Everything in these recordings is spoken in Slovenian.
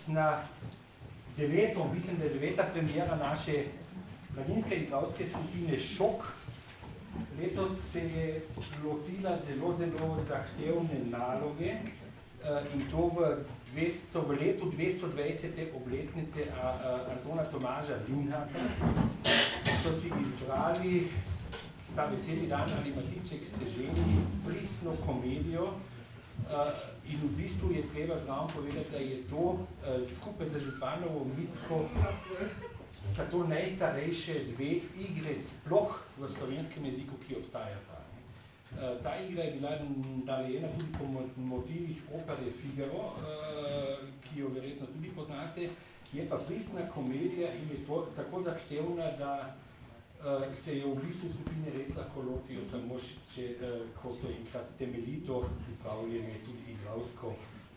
na deveto, mislim, da je deveta premiera naše mladinske igralske skupine Šok. Letos se je lotila zelo zahtevne naloge in to v letu 220. obletnice Antona Tomaža Linharta. So si izbrali ta veseli dan ali Matiček se ženi pristno komedijo in v bistvu je treba zraven povedati, da je to skupaj za Županovo Micko sta to najstarejše dve igre sploh v slovenskem jeziku, ki obstajata. Ta igra je bila narejena tudi po motivih opere Figaro, ki jo verjetno tudi poznate, je pa pristna komedija in je tako zahtevna, da se je v bistvu skupine res lahko lotijo, samo ko so enkrat temeljito pripravljene tudi igralsko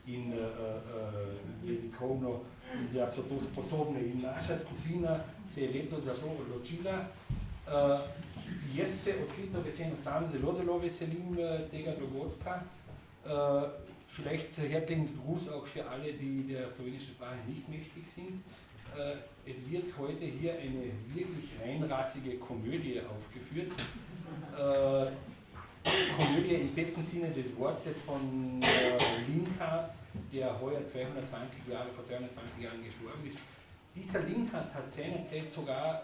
in jezikovno, da so to sposobne. In naša skupina se je letos za to odločila. Jaz se odkrito rečeno sam zelo veselim tega dogodka. Vielleicht herzlichen Gruß auch für alle, die der slowenischen Sprache nicht mächtig sind. Es wird heute hier eine wirklich reinrassige Komödie aufgeführt. Komödie im besten Sinne des Wortes von Linhart, der heuer vor 220 Jahren gestorben ist. Dieser Linhart hat seinerzeit sogar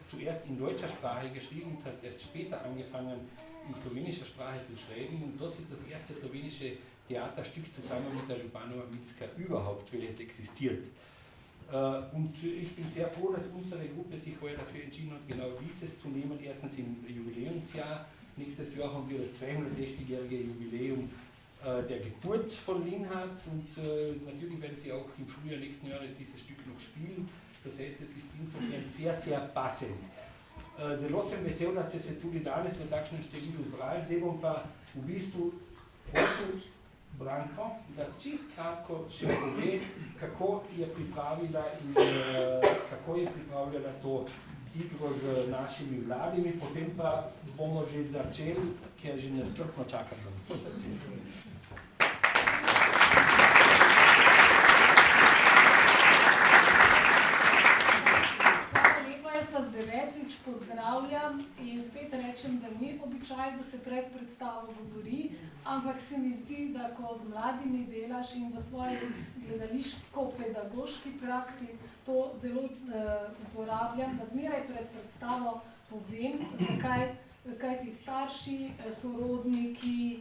zuerst in deutscher Sprache geschrieben und hat erst später angefangen, in slowenischer Sprache zu schreiben. Und das ist das erste slowenische Theaterstück zusammen mit der Županova Micka überhaupt, weil es existiert. Und ich bin sehr froh, dass unsere Gruppe sich heute dafür entschieden hat, genau dieses zu nehmen. Erstens im Jubiläumsjahr. Nächstes Jahr haben wir das 260-jährige Jubiläum der Geburt von Linhart und natürlich werden sie auch im Frühjahr nächsten Jahres dieses Stück noch spielen. Das heißt, es ist insofern sehr passend. Zelo sem vesel, da ste se tudi danes v takšnem številu zbrali. Zdaj bom pa v bistvu prosil Branko, da čist kratko še pove, kako je pripravljala to igro z našimi mladimi, potem pa bomo že začeli, ker že nestrpno čakamo. Devetič pozdravljam in spet rečem, da ni običaj, da se pred predstavo govori, ampak se mi zdi, da ko z mladimi delaš in v svoji gledališko-pedagoški praksi to zelo uporabljam, da zmeraj pred predstavo povem, zakaj ti starši, sorodniki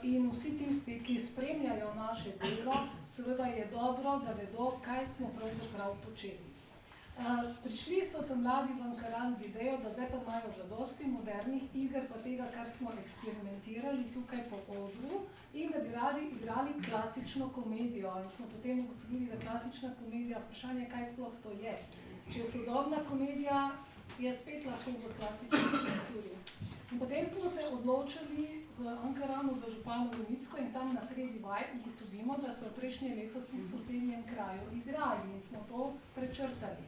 in vsi tisti, ki spremljajo naše delo, seveda je dobro, da vedo, kaj smo pravzaprav počeli. Prišli so tam mladi v Ankaran z idejo, da zdaj pa imajo zadosti modernih iger, pa tega, kar smo eksperimentirali tukaj po odru in da bi radi igrali klasično komedijo. In smo potem ugotovili, da klasična komedija, vprašanje, kaj sploh to je. Če je sodobna komedija, je spet lahko v klasični strukturi. In potem smo se odločili v Ankaranu za Županovo Micko in tam na sredi vaj ugotovimo, da so prejšnje leto tu v sosednjem kraju igrali in smo to prečrtali.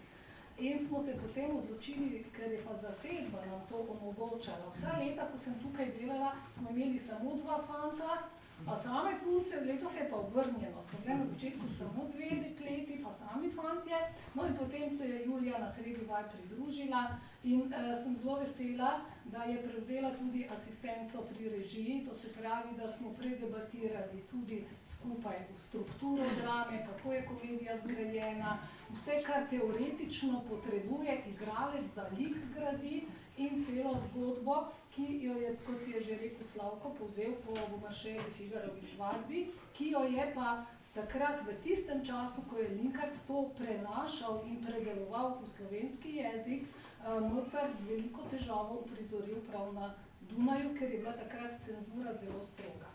In smo se potem odločili, ker je pa zasedba nam to omogočala. Vsa leta, ko sem tukaj delala, smo imeli samo 2 fanta, pa same punce, letos je pa obrnjeno. Smo bili na začetku samo 2 dekleti, pa sami fantje. No in potem se je Julija na sredi vaj pridružila in sem zelo vesela, da je prevzela tudi asistenco pri režiji. To se pravi, da smo predebatirali tudi skupaj strukturo drame, kako je komedija zgrajena, vse, kar teoretično potrebuje igralec, da lik gradi in celo zgodbo, ki jo je, kot je že rekel Slavko, povzel po Beaumarchayevi Figarovi svadbi, ki jo je pa takrat v tistem času, ko je Linhart to prenašal in predeloval v slovenski jezik, Mozart z veliko težavo uprizoril prav na Dunaju, ker je bila takrat cenzura zelo stroga.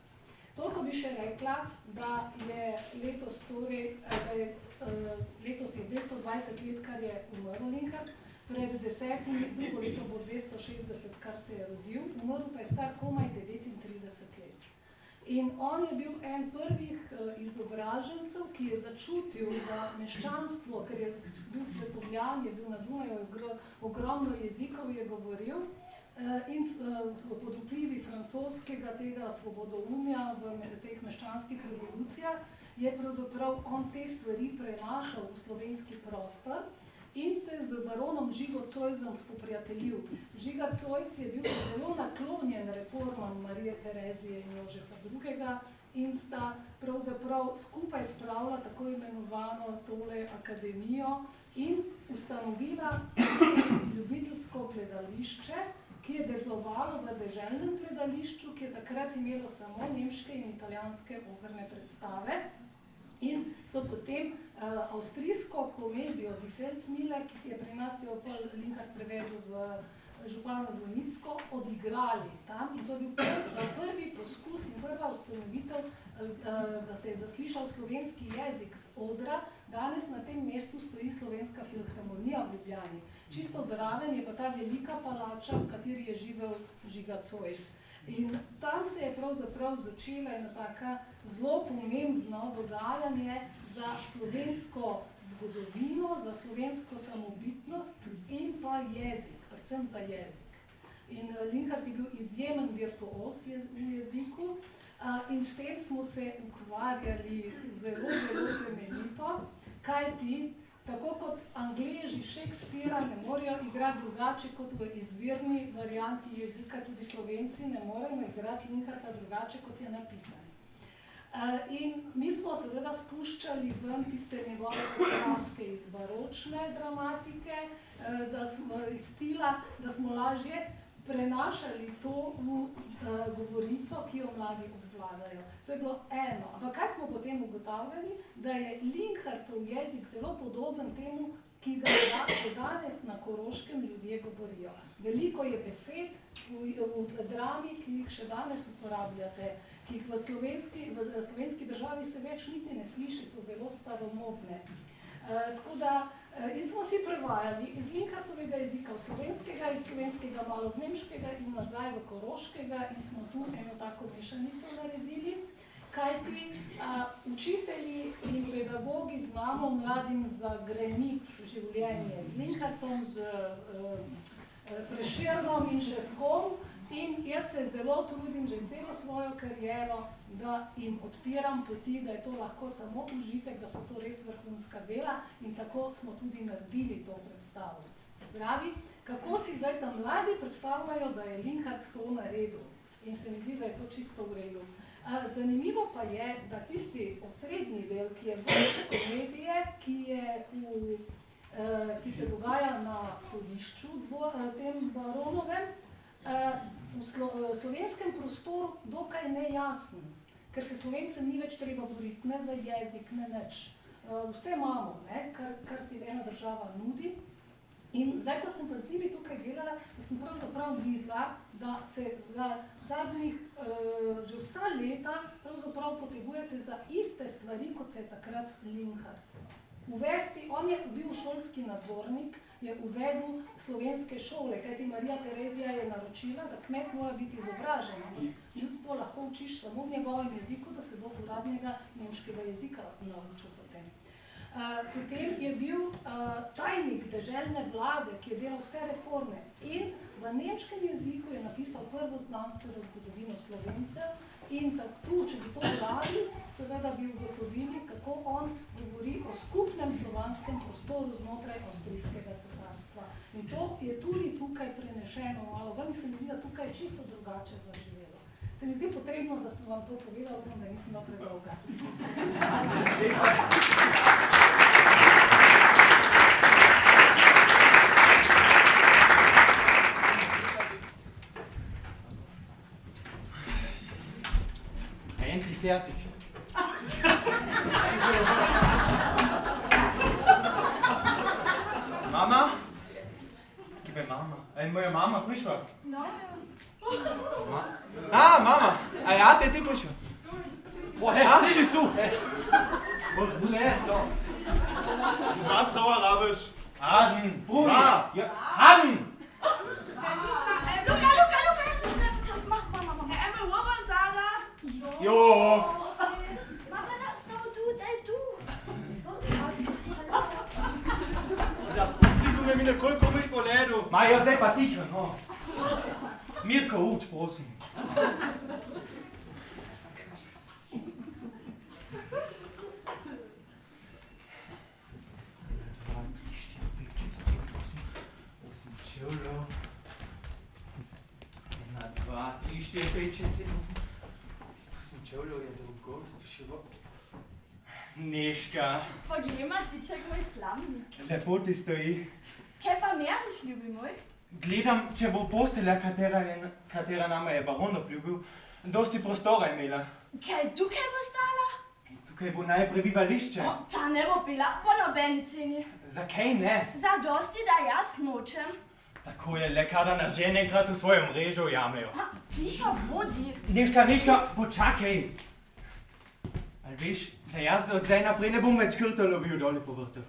Toliko bi še rekla, da je letos je 220 let, kar je umrl Linhart, pred 10, drugo leto bo 260, kar se je rodil, umrl pa je star komaj 39 let. In on je bil en prvih izobražencev, ki je začutil, da meščanstvo, ker je bil svetovljan, je bil na Dunaju, ogromno jezikov je govoril in pod vplivi francoskega tega svobodoumja v teh meščanskih revolucijah je pravzaprav on te stvari prenašal v slovenski prostor in se z baronom Žigo Zoisom spoprijateljil. Žiga Zois je bil zelo naklonjen reformam Marije Terezije in Jožefa II. In sta pravzaprav skupaj spravila tako imenovano tole akademijo in ustanovila ljubiteljsko gledališče, ki je delovalo v deželnem gledališču, ki je takrat imelo samo nemške in italijanske operne predstave. In so potem avstrijsko komedijo Die Feldmühle, ki je pri nas jo Linhart prevedel v Župana Vojnicko, odigrali tam. In to je bil prvi poskus in prva ustanovitev, da se je zaslišal slovenski jezik z odra. Danes na tem mestu stoji Slovenska filharmonija v Ljubljani. Čisto zraven je pa ta velika palača, v kateri je živel Žiga Zois. In tam se je pravzaprav začela ena taka zelo pomembno dogajanje za slovensko zgodovino, za slovensko samobitnost in pa jezik, predvsem za jezik. In Linhart je bil izjemen virtuoz v jeziku in s tem smo se ukvarjali zelo, zelo temeljito, kajti tako kot Angleži Shakespearea ne morejo igrati drugače kot v izvirni varianti jezika, tudi Slovenci ne moremo igrati Linharta drugače kot je napisan. In mi smo seveda spuščali ven tiste njegove kraske iz baročne dramatike, iz stila, da smo lažje prenašali to v govorico, ki jo mladi obvladajo. To je bilo eno. Ampak kaj smo potem ugotavljali? Da je Linhartov jezik zelo podoben temu, ki ga danes na Koroškem ljudje govorijo. Veliko je besed v drami, ki jih še danes uporabljate, ki jih v slovenski državi se več niti ne sliši, so zelo staromodne. Tako da smo si prevajali iz Linhartovega jezika v slovenskega, iz slovenskega malo v nemškega in nazaj v koroškega in smo tu eno tako mešanico naredili, kajti učitelji in pedagogi znamo mladim zagreniti življenje z Linhartom, z Prešernom in še s kom. In jaz se zelo trudim že celo svojo kariero, da jim odpiram poti, da je to lahko samo užitek, da so to res vrhunska dela in tako smo tudi naredili to predstavo. Se pravi, kako si zdaj tam mladi predstavljajo, da je Linhart to naredil in se mi zdi, da je to čisto v redu. Zanimivo pa je, da tisti osrednji del, ki je vrsta komedije, ki se dogaja na sodišču tem baronovem, v slovenskem prostoru dokaj nejasen, ker se Slovencem ni več treba boriti, ne za jezik, ne nič. Vse imamo, kar ti ena država nudi. In zdaj, ko sem pa z njimi tukaj delala, da sem pravzaprav videla, da se za zadnjih že vsa leta pravzaprav potegujete za iste stvari, kot se je takrat Linhart. On je bil šolski nadzornik, je uvedel slovenske šole, kajti Marija Terezija je naročila, da kmet mora biti izobražen. Ljudstvo lahko učiš samo v njegovem jeziku, da se bo uradnega nemškega jezika naučil potem. Potem je bil tajnik deželne vlade, ki je delal vse reforme in v nemškem jeziku je napisal prvo znanstveno zgodovino Slovencev in tu, če bi to dali, seveda bi ugotovili, kako on govori o skupnem slovanskem prostoru znotraj Avstrijskega cesarstva. In to je tudi tukaj prenešeno malo ven, se mi zdi, da tukaj je čisto drugače zaživelo. Se mi zdi potrebno, da sem vam to povedala, da nisem bila predolga. Endlich fertig. Mama? Gib mir Mama. Moja mama prišla? No. Mama. Ja, ti prišla. Si že tu. Ne, to. Was dauerarabisch? Hagen. Bruder. Hagen. Luca, jetzt mal schnell. Mach. Herr Emil Wurber, Sada. Jo. Mama, das ist doch du. Ti mi ne koliko biš poledu. Ja, zdaj pa tiho, no. Mirko, uč, prosim. ще печете. Съм čevljo je drugo, stišivo. Neška, Poglej, Matiček, moj slamnik. lepo ti stoji. Kaj pa meriš, ljubi moj? Gledam, če bo postelja, katera nama je baron obljubil, dosti prostora imela. Kaj tukaj bo stala? Tukaj bo naj prebivališče. O, ta ne bo bila po nobeni ceni. Zakaj ne? Zadosti, da jaz nočem. Tako je le, kada nas žene enkrat v svojo mrežo jamejo. A, tiho bodi. Neška, počakaj. Ali veš, da jaz od zdaj naprej ne bom več krto lovil doli po vrtu.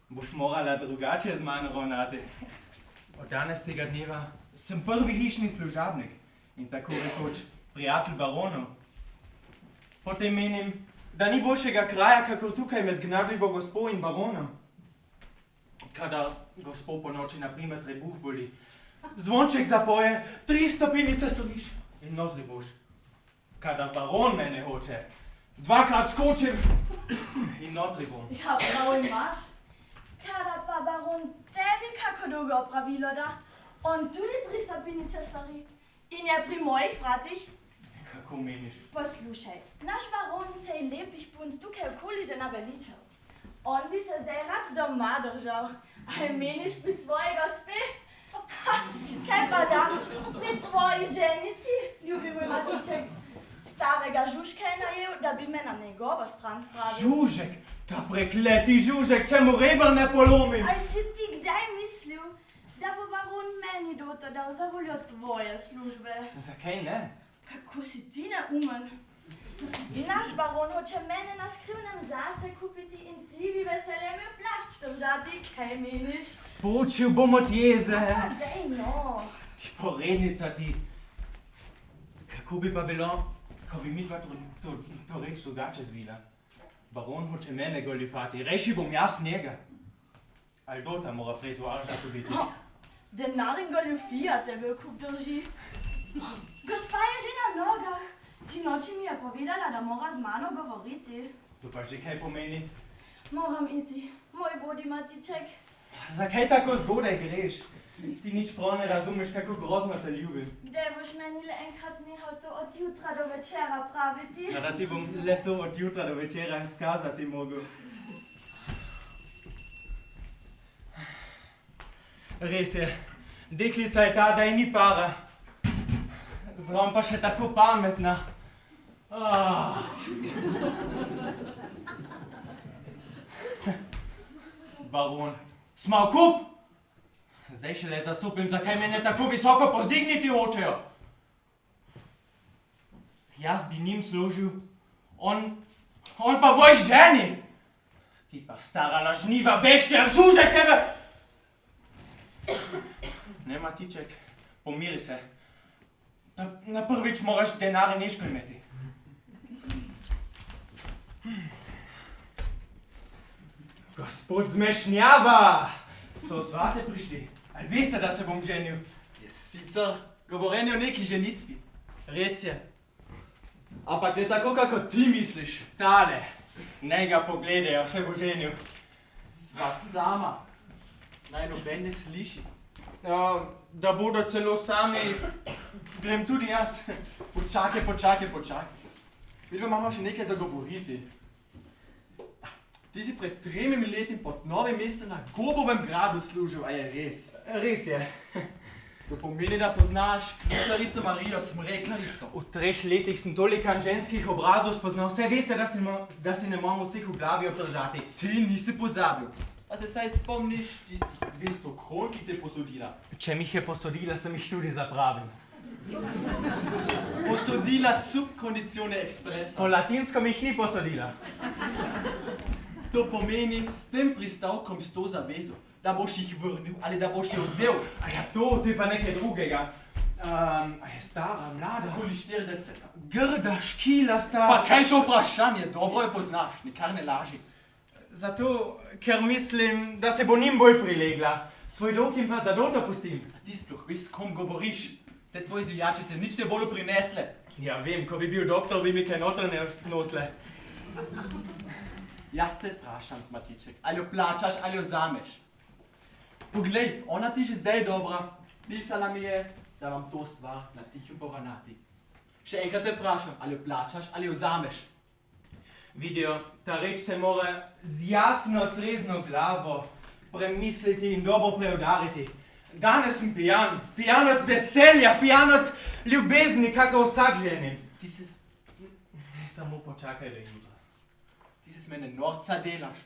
Boš morala drugače z mano ravnati. Od danes tega dneva sem prvi hišni služabnik in tako rekoč prijatelj baronov. Potem menim, da ni boljšega kraja, kakor tukaj med gnadljivo gospo in baronom. Kada gospo po noči naprimer trebuh boli, zvonček zapoje, 3 stopinice stojiš in notri boš. Kada baron mene hoče, 2-krat skočim in notri bom. Ja, prav imaš. Kada pa baron tebi kako dolgo opravilo da, on tudi 3 stopinice stori in je pri mojih vratih. Kako meniš? Poslušaj, naš baron se je lepih punt tukaj okoli že naveličal. On bi se zdaj rad doma držal. Ali meniš pri svoji gospe? Ha, kaj pa da, pri tvoji ženici, ljubi moj Matiček. Starega Žužka je najel, da bi me na njegovo stran spravil. Žužek, ta prekleti Žužek, če mu rebr ne polomim. Aj si ti kdaj mislil, da bo baron meni doto dal za voljo tvoje službe? Zakaj ne? Kako si ti neumen? Naš baron hoče mene na skrivnem zase kupiti in ti bi veselje imel plašč držati, kaj meniš? Počil bom od jeze. Pa dej no. Ti porednica ti. Kako bi pa bilo, ko bi mi dva to reč drugače zvila? Baron hoče mene goljufati, reši bom jaz njega. Ali dota mora prej to aržato biti. Denar in goljufija tebe v kup drži. Gospa je že na nogah. Sinoči mi je povedala, da mora z mano govoriti. To pa že kaj pomeni? Moram iti. Moj bodi Matiček. Zakaj tako zgodaj greš? Ti nič prav ne razumeš, kako grozno te ljubim. Kdaj boš meni le enkrat nehal to od jutra do večera praviti? Da ti bom le to od jutra do večera skazati mogel. Res je, deklica je ta, da ji ni para. Zraven pa še tako pametna. Baron, smal kup! Zdaj šele zastopim, zakaj mene tako visoko pozdigniti hočejo. Jaz bi njim služil, on pa moj ženi! Ti pa stara lažniva beštja, Žužek tebe! Ne, Matiček, pomiri se. Na prvič moraš denar in Neško imeti. Gospod zmešnjava! So svate prišli. Ali veste, da se bom ženil? Je sicer govorenje o neki ženitvi. Res je. Ampak ne tako, kako ti misliš. Tale, naj ga pogledajo, se bo ženil. Sva sama. Naj noben ne sliši. Da bodo celo sami, grem tudi jaz. Počakaj. Vidva imamo še nekaj zagovoriti. Ti si pred 3 leti pod Novim mestom na Gobovem gradu služil, a je res? Res je. To pomeni, da poznaš krislarico Marijo Smreklarico. V 3 letih sem toliko ženskih obrazov spoznal, vse veste, da si ne moramo vseh v glavi obdržati. Ti nisi pozabil. Pa se saj spomniš tistih 200 kron, ki te posodila. Če mi jih je posodila, sem jih tudi zapravil. Posodila subkondicione ekspresa. Po latinsko mi jih ni posodila. To pomeni s tem pristavkom s to zavezo, da boš jih vrnil ali da boš jih vzel. A ja, to je pa nekaj drugega. A je stara, mlada? Okoli 40. Grda, škila, stara. Pa kaj že vprašanje, dobro jo poznaš, nikar ne laži. Zato, ker mislim, da se bo njim bolj prilegla. Svoj dolg jim pa zadoto pustim. A ti sploh veš, s kom govoriš? Te tvoji zvijači te nič ne bodo prinesle. Ja, vem, ko bi bil doktor, bi mi kaj noter ne nosle. Jaz te vprašam, Matiček, ali jo plačaš ali jo zameš. Poglej, ona ti že zdaj dobra. Pisala mi je, da vam to stvar na tiho poravnati. Še enkrat te vprašam, ali jo plačaš ali jo vzameš. Vidijo, ta reč se mora z jasno, trezno glavo premisliti in dobro preudariti. Danes sem pijan, pijan od veselja, pijan od ljubezni, kakor vsak ženin. Ti se, Ne samo počakaj do jutra. ti se s mene norca delaš.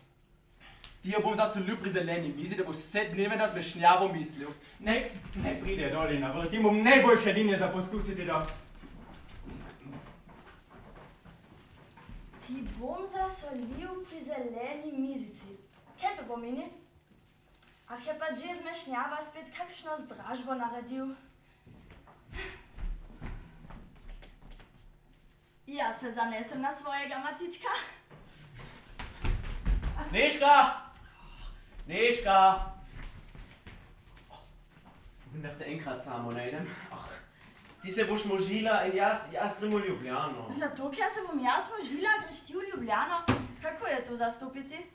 Ti jo bom zasolil pri zeleni mizi, da boš vse dneve na zmešnjavo mislil. Ne pride doli na vrt, in bom najboljše edine za poskusiti do... Ti bom zasolil pri zeleni mizici. Kaj to pomeni? Ah, je pa že zmešnjava spet kakšno zdražbo naredil. Ja se zanesem na svojega matička. Nežka! Nežka! Vendar te enkrat samo najdem. Ti se boš možila in jaz grem v Ljubljano. Zato, ker se bom jaz možila, greš ti v Ljubljano. Kako je to zastopiti?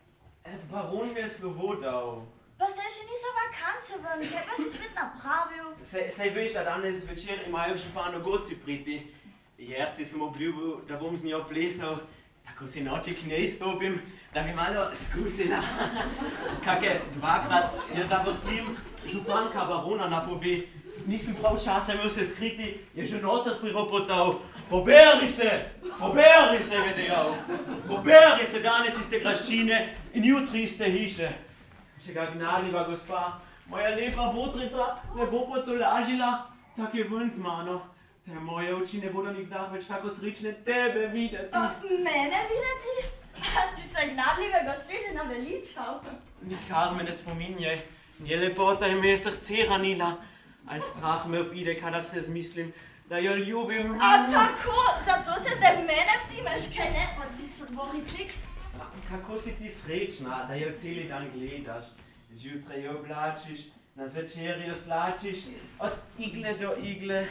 Baron mi je slovo dal. Pa se še niso vakance ven, kaj pa si spet napravil? Sej veš, da danes večer imajo župano Goci priti. Jerci sem obljubil, da bom z njo plesal, tako si noči k njej stopim, da bi malo skusila. Kake dvakrat je zavrtim, županka barona napove. Nisem prav časa imel se skriti, je že noter priropotal. Poberi se, je dejal. Poberi se danes iz te graščine in jutri iz te hiše. Če ga gnadljiva gospa, moja lepa botrica, ne bo potolažila, tak je ven z mano. Te moje oči ne bodo nikdar več tako srečne tebe videti. Mene videti? A si se gnadljive gospe že naveličal? Nikar me ne spominjaj, nje lepota je me srce ranila. Al strah me obide, kadar se zmislim, da jo ljubim. A tako, zato se zdaj mene primeš, kaj ne? Pa ti srbori klik. Kako si ti srečna, da jo celi dan gledaš, zjutraj jo oblačiš, na zvečer jo slačiš, od igle do igle.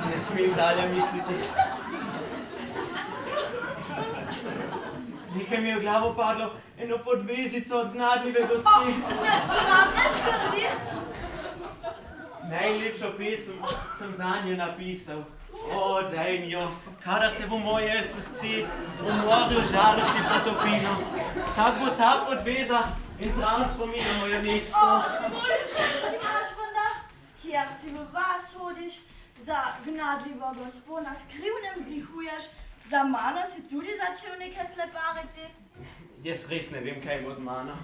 Ne smem dalje misliti. Nekaj mi je v glavo padlo, eno podvezico od gnadljive gospe. Ne sram, ne škrdi. Najlepšo pesem sem zanje napisal. O, daj mi jo, kadar se bo moje srce v morju žalosti potopilo. Tak bo ta podveza in zraven spominja mojo Nežko. Moj, ti imaš vanda, kjer si v vas hodiš, za gnadljivo gospo na skrivnem vdihuješ, za mano si tudi začel nekaj slepariti. Jaz res ne vem, kaj bo z mano.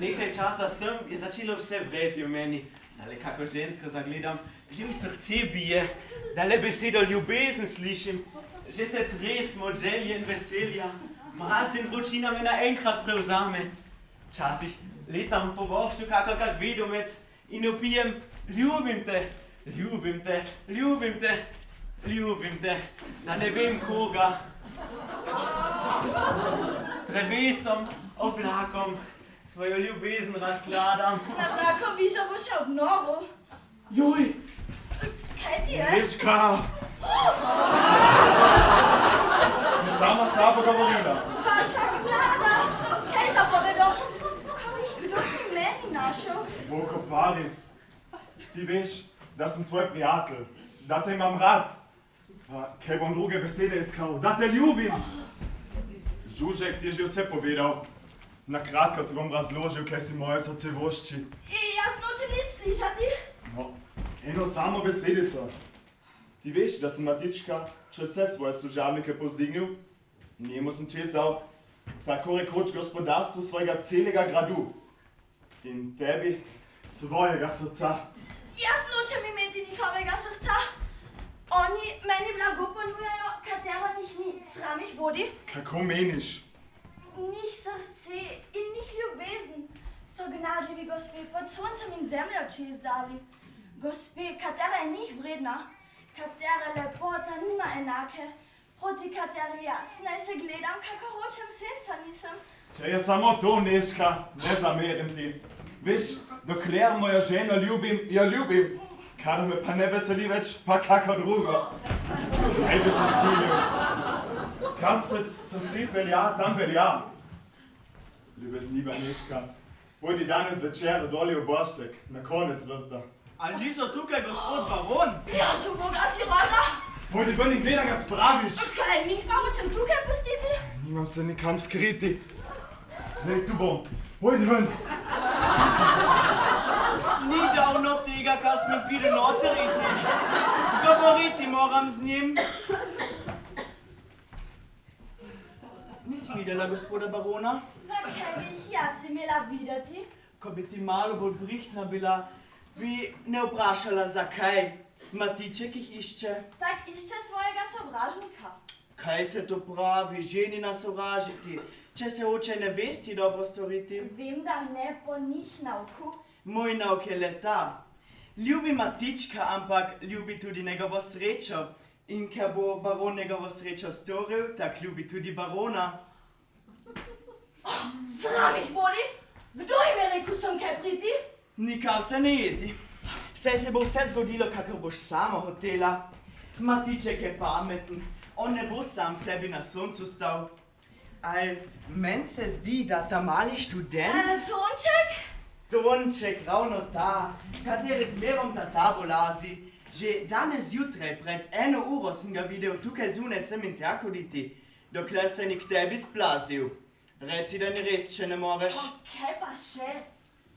Nekaj časa je začelo vse vreti v meni. Ale kako žensko zagledam, že mi srce bije, da le besedo ljubezen slišim. Že se tresem od želje in veselja. Mraz in vročina me naenkrat prevzame. Včasih letam po vošču kakor kak vedomec in opijem ljubim te, ljubim te, ljubim te, ljubim te, da ne vem koga. Drevesom, oblakom, svojo ljubezen razkladam. Na tako vižo bo še obnovu. Joj! Kaj ti je? Nežka! Si sama s sabo govorila. Vaša gnada. Kaj zapovedal? Kam jih kdo pri meni našel? Bog obvari. Ti veš, da sem tvoj prijatelj, da te imam rad. Pa kaj bom druge besede iskal? Da te ljubim. Žužek ti je že vse povedal. Na kratko ti bom razložil, kaj si moje srce vošči. Jaz nočem nič slišati. No, eno samo besedico. Ti veš, da sem Matička čez vse svoje služabnike povzdignil? Njemu sem čez dal tako rekoč gospodarstvo svojega celega gradu. In tebi svojega srca. Jaz nočem imeti njihovega srca. Oni meni blago ponujajo, katero njih ni. Sram jih bodi. Kako meniš? Njih srce in njih ljubezen so gnadljivi gospe pod soncem in zemljo čez dali. Gospe, katera je njih vredna, katera lepota nima enake, proti kateri jaz naj se gledam, kako hočem senca nisem. Če je samo to, Nežka, ne zamerim ti. Veš, dokler mojo ženo ljubim, jo ljubim. Kadar me pa ne veseli več, pa kako drugo. Ne bi se silil. Kam srce velja, tam velja. Ljubezniva Nežka, pojdi danes večer dolje v Borštek, na konec vrta. Ali so tukaj gospod baron? Ja, so boga si roda. Pojdi ven in gledaj ga spraviš. Kaj, njih pa hočem tukaj pustiti? Nimam se nikam skriti. Ne, tu bom. Pojdi ven. Ni davno tega, kar sem jih videl noter iti. Govoriti moram z njim. Nisi videla gospoda barona? Zakaj bi jih jaz imela videti? Ko bi ti malo bolj brihtna bila, bi ne vprašala zakaj. Matiček jih išče. Tak išče svojega sovražnika. Kaj se to pravi, ženina sovražiti, če se hoče nevesti dobro storiti? Vem, da ne po njih nauku. Moj nauk je le ta. Ljubi Matička, ampak ljubi tudi njegovo srečo. In ker bo baron njegovo srečo storil, tak ljubi tudi barona. Sram jih boli? Kdo jim je rekel sem kaj priti? Nikar se ne jezi. Saj se bo vse zgodilo, kakor boš sama hotela. Matiček je pameten, on ne bo sam sebi na soncu stal. Aj, meni se zdi, da ta mali študent... Tonček, ravno ta, kateri zmerom za tabo lazi. Že danes zjutraj, pred 1 uro sem ga videl tukaj zunaj sem in tja hoditi, dokler se ni k tebi splazil. Reci, da ni res, če ne moreš. Kaj pa še?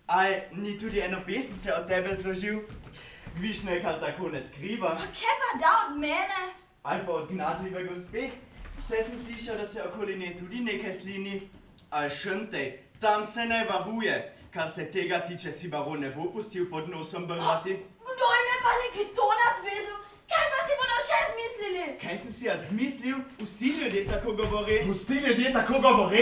Aj, ni tudi eno pesnice od tebe zložil? Viš nekaj tako ne skriva. Kaj pa da od mene? Ali pa od gnadljive gospe? Saj sem slišal, da se okoli nje tudi nekaj slini. Aj šntej, tam se ne varuje. Kar se tega tiče, si baron ne bo pustil pod nosom brvati. Kdo jim je pa neki to nadvezil? Kaj pa si bodo še zmislili? Kaj sem si jaz zmislil? Vsi ljudje tako govori. Vsi ljudje tako govore.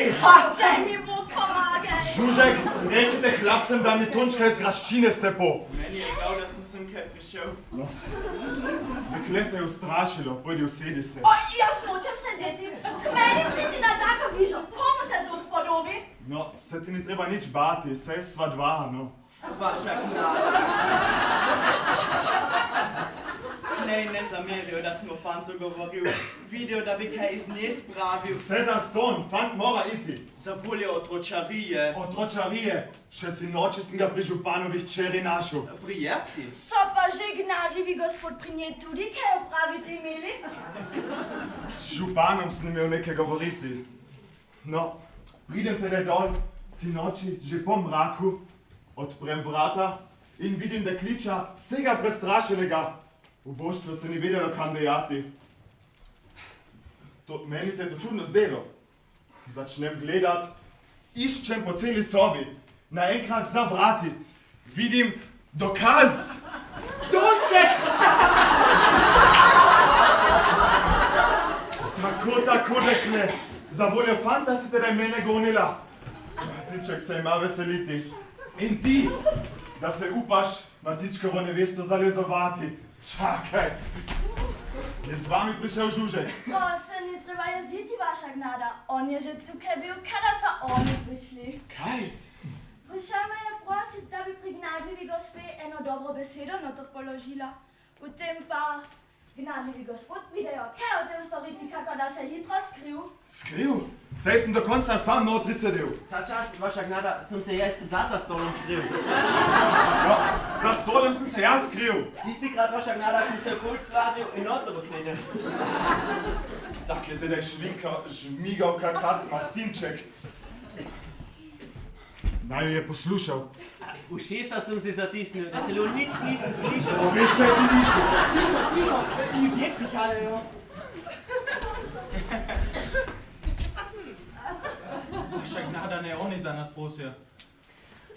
Daj mi Bog pomagaj. Žužek, rečite hlapcem, da mi Tončka iz graščine stepo. Meni je žal, da sem kaj prišel. No. Dekle se je ustrašilo, pojdi usedi se. O, jaz nočem sedeti. K meni priti na tako vižo. Komu se to spodobi? No, se ti ni treba nič bati, saj sva dva, no. Vaša gnada. Ne zamerijo, da smo fantu govoril. Vidijo, da bi kaj iz nje spravil. Vse za ston, fant mora iti. Za voljo otročarije. Otročarije, še sinoči sem ga pri županovih čeri našel. Prijeci? So pa že gnadljivi gospod pri njej tudi kaj opraviti imeli? S županom sem imel nekaj govoriti. No, pridem tede dol, sinoči, že po mraku, odprem vrata in vidim, da kliča vsega prestrašenega. V boštvu se ni vedelo, kam dejati. Meni se je to čudno zdelo. Začnem gledat, iščem po celi sobi. Naenkrat za vrati vidim dokaz. Tonček! Tako dekle. Za voljo fanta si teda mene gonila. Matiček se ima veseliti. In ti, da se upaš Matičkovo nevesto zalezovati. Čakaj. Je z vami prišel Žužek. O, se ni treba jeziti, vaša gnada. On je že tukaj bil, kada so oni prišli. Kaj? Prišel me je prosit, da bi pri gnadljivi gospe eno dobro besedo noter položila. Potem pa gnadljivi gospod pridejo. Kaj o tem storiti, kako da se hitro skriv? Skriv? Saj sem do konca sam notri sedel. Ta čas, vaša gnada, sem se jaz za stolom skril. No, za stolem sem se jaz skriv. Tistikrat, vaša gnada, sem se okoli splazil in noter usedel. Tak je teda žmigal kakrat Martinček. Naj jo je poslušal. Ušesa sem si zatisnil, da celo nič nisem slišal. Veš, kaj ti nisi? Tiho, ljudje prihajajo. Vaša gnada, ne oni za nas prosijo.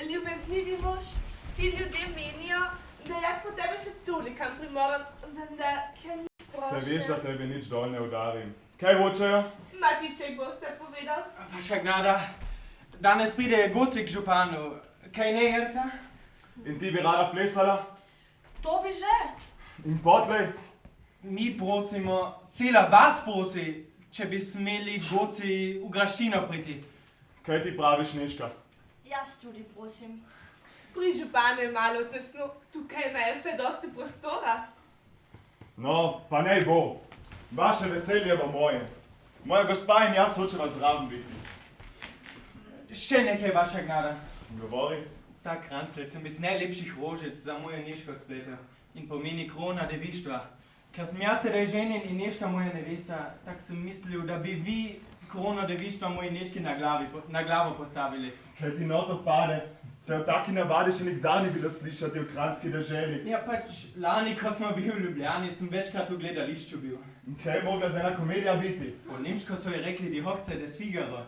Ljubeznivi mož, vsi ljudje menijo, da jaz po tebe še tolikam primoram, vendar, ker ni prošel. Se veš, da tebe nič dol ne udarim. Kaj hočejo? Matiček bo vse povedal. Vaša gnada, danes pride Goci k županu. Kaj ne, Herca? In ti bi rada plesala? To bi že. In potlej? Mi prosimo, cela vas prosi, če bi smeli Goci v graščino priti. Kaj ti praviš, Neška? Jaz tudi prosim. Pri županu je malo tesno, tukaj ne je vse dosti prostora. No, pa nej bo. Vaše veselje bo moje. Moja gospa in jaz hočeva zraven biti. Še nekaj, vaša gnada. Govori. Ta krancel sem iz najlepših rožic za mojo Neško spleta in pomeni krona devištva. Ker sem jaz tedaj ženjen in Neška moja nevesta, tak sem mislil, da bi vi krono devištva moji Neški na glavo postavili. Kaj ti na to pade? Se o taki navadi še nikdar ni bilo slišati v kranjski deželi. Ja, pač lani, ko smo bili v Ljubljani, sem večkrat v gledališču bil. In kaj je mogla za ena komedija biti? Po nemško so ji rekli Die Hochzeit des Figaro.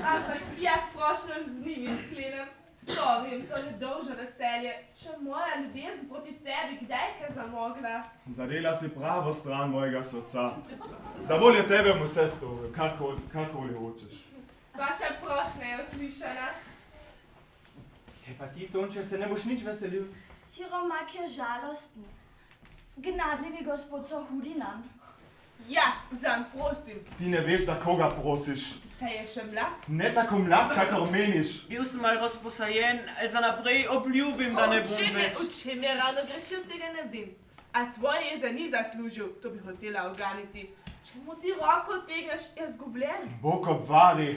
Ampak jaz prošljem z njimi sklenem. Sorry, to je dolže veselje. Če moja ljubezen proti tebi kdaj kaj zamogla? Zadela si pravo stran mojega srca. Za voljo tebe bom vse storil, karkoli hočeš. Vaša prošnja je uslišana. Kaj pa ti, Tonče, se ne boš nič veselil? Siromak je žalosten. Gnadljivi gospod so hudi nanj. Jaz zanj prosim. Ti ne veš, za koga prosiš. Se je še mlad? Ne tako mlad, kakor meniš. Bil sem mal razposajen, ali za naprej obljubim, da ne bom več. V čem je ravno grešil, tega ne vem. A tvoj je za ni zaslužil, to bi hotela oganiti. Čemu ti roko tegneš, je zgubljen? Bog obvari.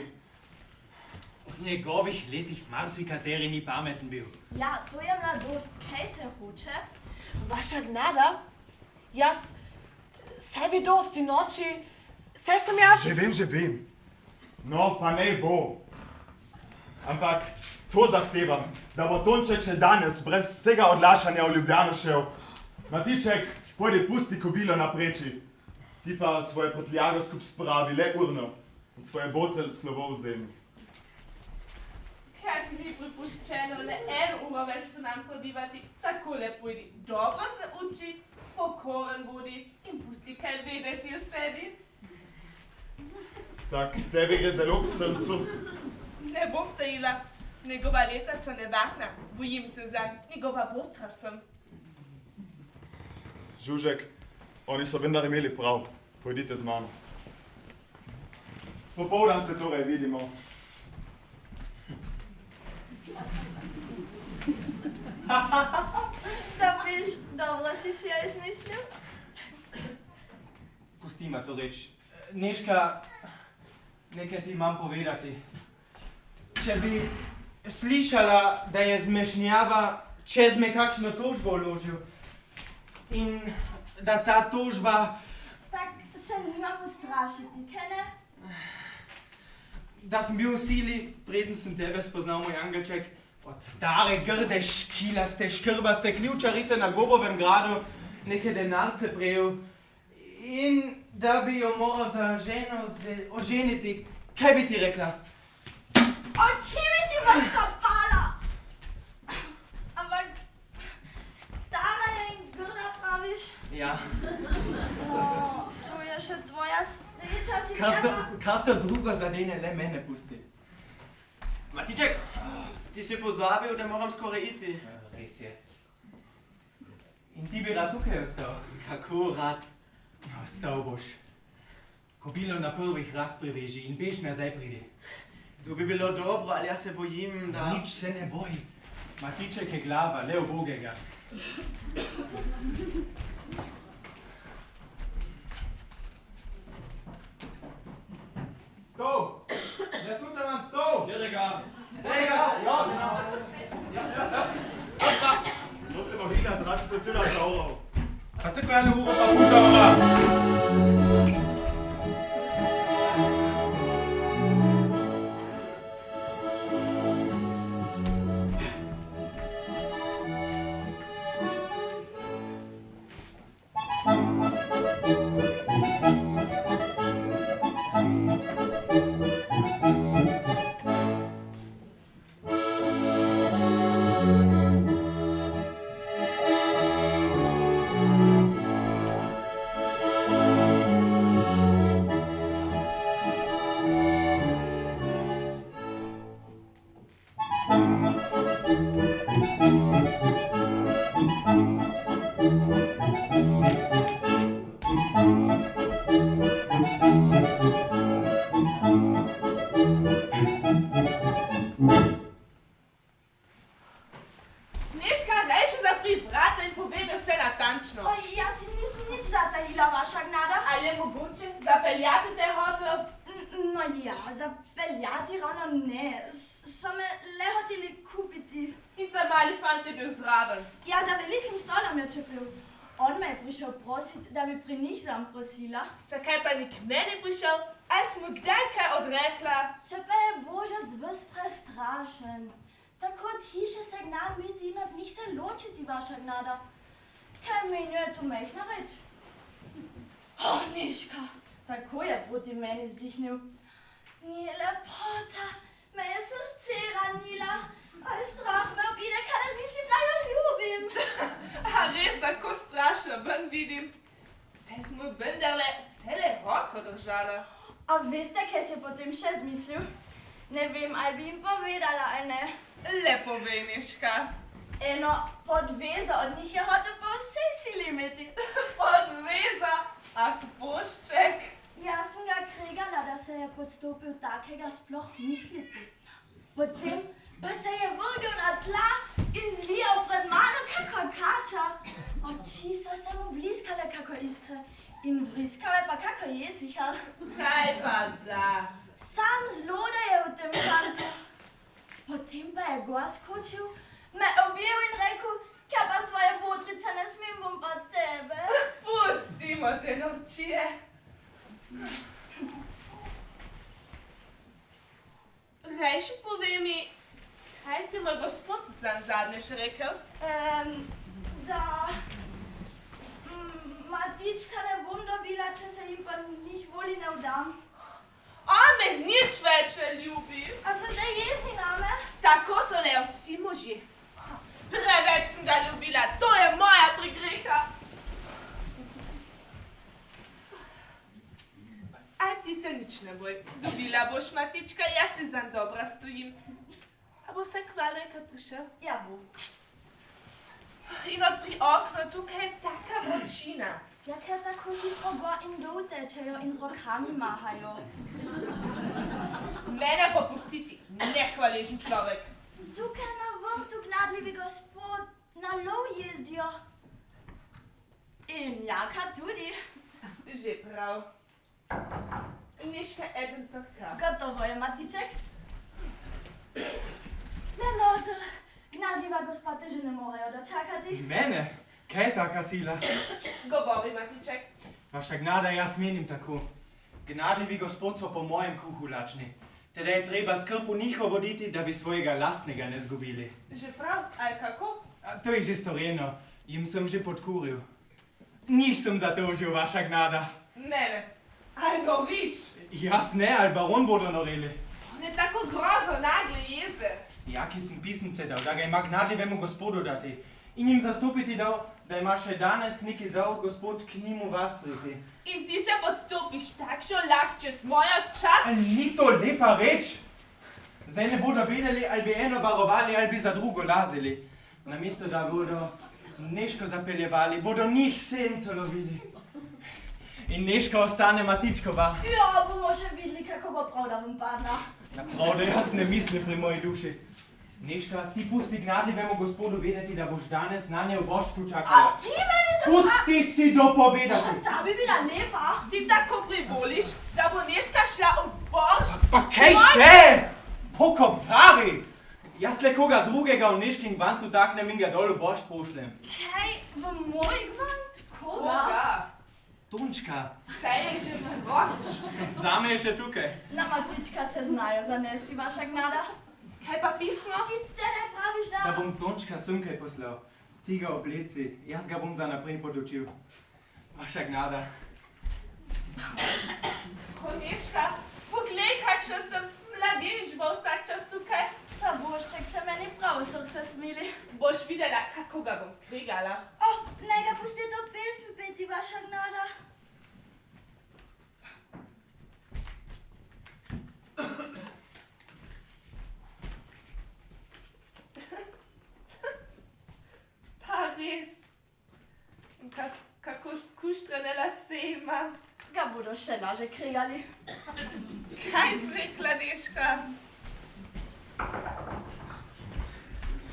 V njegovih letih marsikateri ni pameten bil. Ja, to je mladost. Kaj se hoče? Vaša gnada? Jaz, saj videl sinoči, saj sem jaz... Že vem. No, pa ne bo. Ampak to zahtevam, da bo Tonček še danes brez vsega odlašanja v Ljubljano šel. Matiček, pojdi pusti kobilo napreči. Ti pa svoje prtljago skup spravi, le urno, od svoje botelj slovo vzemi. Kaj ti ni pripuščeno le 1 uro več po nam prebivati, takole pojdi. Dobro se uči, pokoren bodi in pusti kaj vedeti o sebi. Tak, tebi gre zelo k srcu. Ne bom tajila, njegova leta so nevarna, bojim se zanj, njegova botra sem. Žužek, oni so vendar imeli prav. Pojdite z mano. Popoldan se torej vidimo. Da viš, dobro si jo izmislil? Pusti ma to reč. Neška, nekaj ti imam povedati. Če bi slišala, da je zmešnjava čez me kakšno tožbo vložil in da ta tožba, Tak se nimam ustrašiti, kaj ne? da sem bil v sili, preden sem tebe spoznal, moj angelček, od stare, grde, škilaste, škrbaste ključarice na Gobovem gradu neke denarce prejel in da bi jo moral za ženo oženiti. Kaj bi ti rekla? Oči bi ti vas kapala! Ampak stara je in grda praviš? Ja, To je še tvoja sreča, sicer pa... kar to drugo zadene, le mene pusti. Matiček, ti si pozabil, da moram skoraj iti. Res je. In ti bi rad tukaj ostal? Kako rad? Ostal boš. Kobilo na prvih rast priveži in peš nazaj pridi. To bi bilo dobro, ali jaz se bojim, da... Nič se ne boj. Matiček je glava, le ubogega. Stol! Jaz nucam vam stol! Kjerega? Tega! Ja, genau. To te bo videti, da ti to cela zaurov. A tako je uro pa puta. Neška, rejši zapri vrata in povej mi vse natančno. Oj, jaz si nisem nič zatajila, vaša gnada. Ali je mogoče, da peljati te hotel? No ja, zapeljati ravno ne. So me le hoteli kupiti. In ta mali fant je bil zraven. Ja, za velikim stolom je čepel. On me je prišel prosit, da bi pri njih prosila. Zakaj pa ni k meni prišel? A smo kdaj kaj odrekla? Če pa je Božac ves prestrašen. Tako od hiše se gnam biti in od njih se ločiti, vaša gnada. Kaj menjo je to mehna reč? O, Neška, tako je proti meni zdihnil. Ni lepota, me je srce ranila. A je strah me obide, kaj ne mislim, da jo ljubim. A res tako strašno ven vidim. Saj smo vendarle vsele roko držala. A veste, kaj si potem še zmislil? Ne vem, ali bi jim povedala, ali ne. Lepo ve, Neška. Eno podvezo od njih je hotel po vsej sili imeti. Podveza, ak bošček. Jaz sem ga kregala, da se je podstopil takega sploh misliti. Potem pa se je vrgel na tla in zlijal pred mano kako kača. Oči so se mu bliskale kako iskre in vriskal je pa kako jesiha. Kaj pa da? Sam zloda je v tem kantu. Potem pa je gor skočil, me objel in rekel, kaj pa svoje botrice ne smem, bom pa tebe. Pustimo te norčije. Rejši povej mi, kaj ti moj gospod zadnje še rekel? Da Matička ne bom dobila, če se jim pa njih voli ne vdam. On me nič več ne ljubi. A so te jezni name? Tako so le vsi možje. Preveč sem ga ljubila, to je moja prigreha. A ti se nič ne boj, dobila boš, Matička, jaz ti zanj dobra stojim. A bo se kmalu enkrat prišel? Ja, bo. In pri oknu tukaj je taka vročina. Ja, ker tako hitro gor in dol tečejo in z rokami mahajo. Mene popustiti, nehvaležen človek. Tukaj na vrtu gnadljivi gospod na lov jezdijo. In Jaka tudi. Že prav. Neška eden trka. Gotovo je, Matiček. Le Lothar, gnadljiva gospa te že ne morejo dočakati. Mene? Kaj je taka sila? Govori, Matiček. Vaša gnada, jaz menim tako. Gnadljivi gospod so po mojem kruhu lačni. Teda je treba skrb v njih oboditi, da bi svojega lastnega ne zgubili. Že prav, ali kako? To je že storjeno. Jim sem že podkuril. Njih sem zatožil, vaša gnada. Mene. Ali noriš? Jaz ne, ali baron bodo norili. On je tako grozno nagli jezer. Jaki sem pisnice dal, da ga ima gnadljivemu gospodu dati. In jim zastopiti dal, da ima še danes neki zao gospod k njemu vas priti. In ti se podstopiš takšno laž čez mojo čast? Ni to lepa reč? Zdaj ne bodo vedeli, ali bi eno varovali, ali bi za drugo lazili. Namesto da bodo Neško zapeljevali, bodo njih senco lovili. In Neška ostane Matičkova. Ja, bomo še videli, kako bo prav, da bom padla. Naprav, da jaz ne mislim pri moji duši. Neška, ti pusti gnadljivemu gospodu vedeti, da boš danes na nje v boštku A čakala. ti meni to Pusti si dopovedati. Ta bi bila lepa. Ti tako privoliš, da bo Neška šla v bošt? Pa kaj še? Pokopvari! Jaz le koga drugega v Neškin gvantu taknem in ga dol v bošt pošljem. Kaj, v moj gvant? Koga? Koga? Tončka, Kaj je že vroč? zame je še tukaj. Na Matička se znajo zanesti, vaša gnada. Kaj pa pismo? Ti te ne praviš, da... Da bom Tončka semkaj poslal. Ti ga obleci, jaz ga bom za naprej podučil. Vaša gnada. Neška, poglej, kakšna sem mladenič bo vsak čas tukaj. Ta bošček se meni prav v srce smili. Boš videla, kako ga bom krigala. O, naj ga pusti to pesmi peti, vaša gnada. Pa res. In kako skuštrane lase imam. Ga bodo še laže krigali. Kaj si rekla, Neška?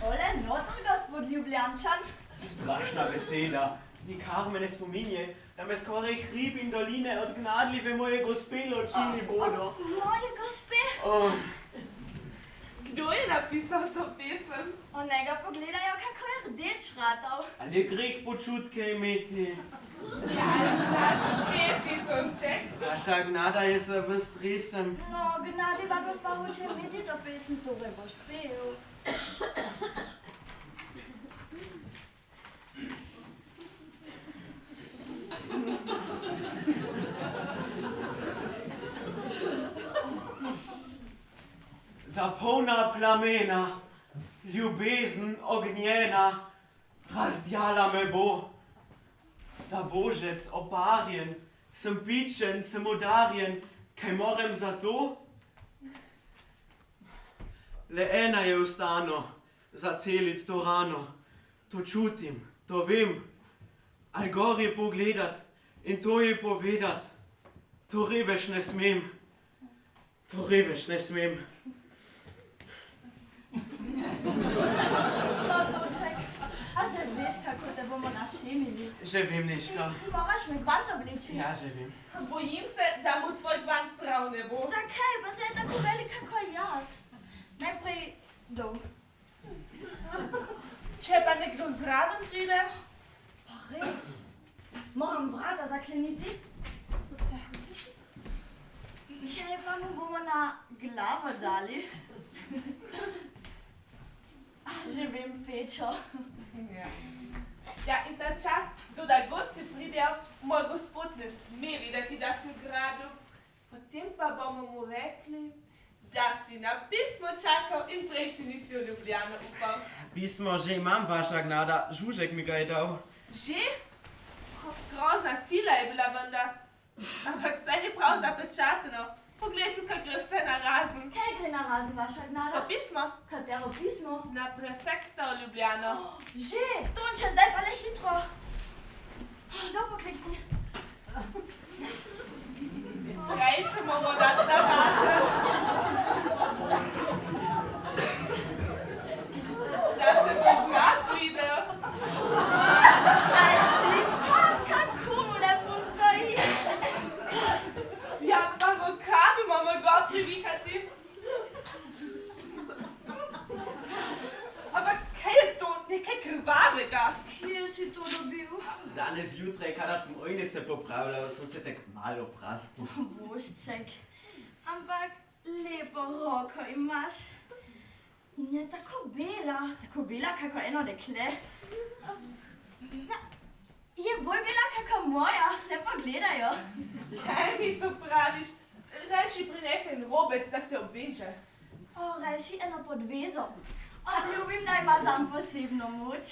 Ole, noter, gospod Ljubljančan. Strašna beseda. nikar me ne spominje, da me skoraj hrib in doline odgnadli v moje gospe ločili bodo. Moje gospe? Kdo je napisal to pesem? Onega pogledajo, kako je rdeč ratal. Ali je greh počutke imeti? Ja, znaš peti, Tonček. Vaša gnada je se v stresem. No, gnadljiva gospa hoče imeti to pesem, torej boš pel. Da polna plamena, ljubezen ognjena, razdjala me bo. Da božec obarjen, sem pičen, sem udarjen, kaj morem za to? Le ena je ustano, zacelit to rano, to čutim, to vem, aj gor je pogledat in to je povedat, to reveč ne smem, to reveč ne smem. No, Tonček, a že veš, kako te bomo našemili? Že vem, Neška. Ti moraš me kvant obleči. Ja, že vem. Bojim se, da mu tvoj kvant prav ne bo. Zakaj? Pa se je tako velik, kako jaz. Najprej dol. Če pa nekdo zraven pride, Pa res? Moram vrata zakleniti? Kaj pa mu bomo na glavo dali? Že vem, Pečo. ja, in ta čas, do da godci pridejo, moj gospod ne sme videti, da si v gradu. Potem pa bomo mu rekli, da si na pismo čakal in prej si nisi v Ljubljano upal. Pismo že imam, vaša gnada, Žužek mi ga je dal. Že? Grozna sila je bila vendar. Ampak saj ni prav zapečateno. Poglej tukaj gre vse na razen. Kaj gre na razen, vaša To gnada? pismo Katero pismo? na prefekta v Ljubljano. Že, Tonče, zdaj pa le hitro. Kdo poklikni? Srejce bomo dati na razen. Da se bo brat videl. Aj ti, tatka, komu lepo stoji. Ja, pa rokavi bomo gor privihati. Ampak kaj je to? Nekaj krvavega. Kje si to dobil? Danes zjutraj, kadar sem ojnice popravljal, sem se tak malo prastil. Božček, ampak lepo roko imaš. In je tako bela, kako eno dekle. Na, je bolj bela, kako moja, ne pa gledajo. Kaj mi to praviš? Rajši prinese en robec, da se obveže. O, rajši eno podvezo. Obljubim, da ima zanj posebno moč.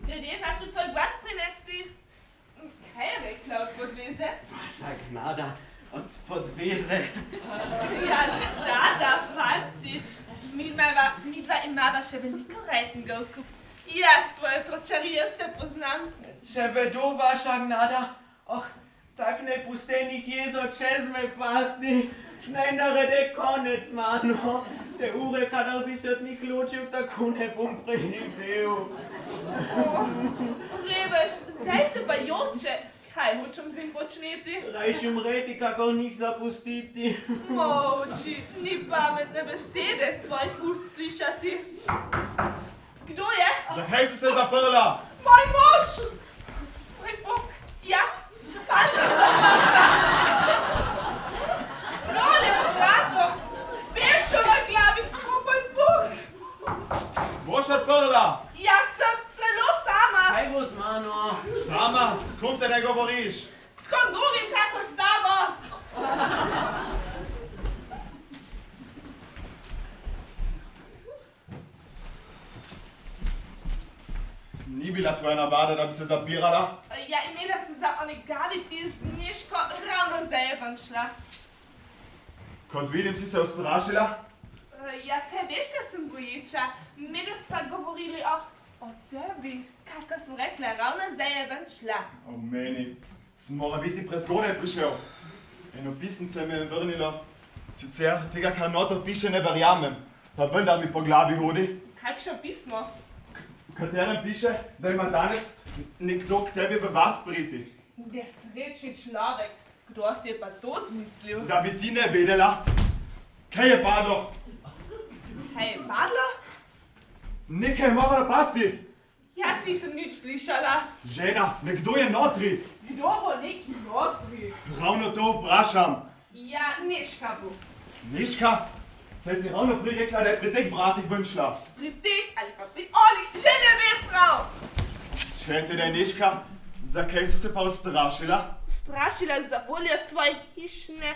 Glede, znaš tu tvoj brat prinesti? Kaj je rekla od podveze? Vaša gnada, od podveze. Ja, da, fantič. Midva imava še veliko rejtingovkov. Jaz tvoje tročarije se poznam. Če vedo, vaša gnada, tak ne puste njih jezo čez me pasti, naj narede konec, mano. Te ure, kadar bi se od njih ločil, tako ne bom preživel. Revež, zdaj se pa joče. Kaj hočem z njim počneti? Rajši umreti, kakor njih zapustiti. Molči, ni pametne besede z tvojih ust slišati. Kdo je? Zakaj si se zaprla? Moj mož! Moj bog, jaz, Sandra. Role v bratom, s pečo na glavi, moj bog! Boš odprla? Jaz sem celo sama. Kaj bo z mano? Sama, s kom te ne govoriš? S kom drugim, kako s tabo? Ni bila tvoja navada, da bi se zapirala? Ja, imela sem za onegaviti z Neško ravno zdaj je ven šla. Kot vidim, si se ustrašila? Ja, se veš, da sem boječa. Medtem sva govorili o tebi. Kako sem rekla, ravno zdaj je ven šla. O meni. Sem mora biti prezgodaj prišel. Eno pisnice me je vrnilo. Sicer tega, kar noter piše, ne verjamem. Pa vendar mi po glavi hodi. Kakšno pismo? v katerem piše, da ima danes nekdo k tebi v vas priti. Nesrečni človek, kdo si je pa to zmislil? Da bi ti ne vedela, kaj je padlo. Kaj je padlo? Nekaj je moralo pasti. Jaz nisem nič slišala. Žena, nekdo je notri. Kdo bo neki notri? Ravno to vprašam. Ja, Neška bo. Neška, saj si ravno prej rekla, da je pri teh vratih ven šla. Pri teh ali pa pri onih, že ne vem prav. Če te da je Neška, zakaj si se pa ustrašila? Strašila za voljo svoje hišne,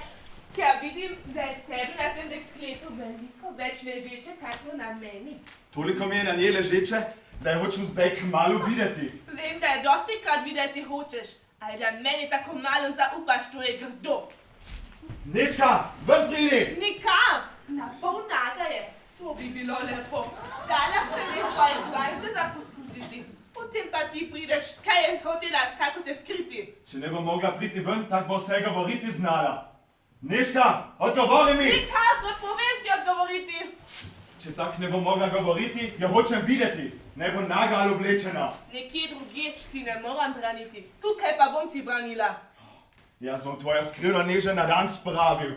ker vidim, da je tebi na tem dekletu veliko več ležeče, kakor na meni. Toliko mi je na njej ležeče, da je hočem zdaj kmalu videti. Vem, da je dosti krat videti hočeš, ali da meni tako malo zaupaš, to je grdo. Neška, ven pridi! Nikam! Na pol naga je. To bi bilo lepo. Dala se ne svoje gajte za poskusiti. Potem pa ti prideš, kaj je hotela, kako se skriti. Če ne bo mogla priti ven, tak bo vse govoriti znala. Neška, odgovori mi! Nikakor, povem ti odgovoriti. Če tak ne bo mogla govoriti, jo hočem videti. Ne bo naga ali oblečena. Nekje drugje ti ne moram braniti. Tukaj pa bom ti branila. Jaz bom tvoja skrivna neža na dan spravil.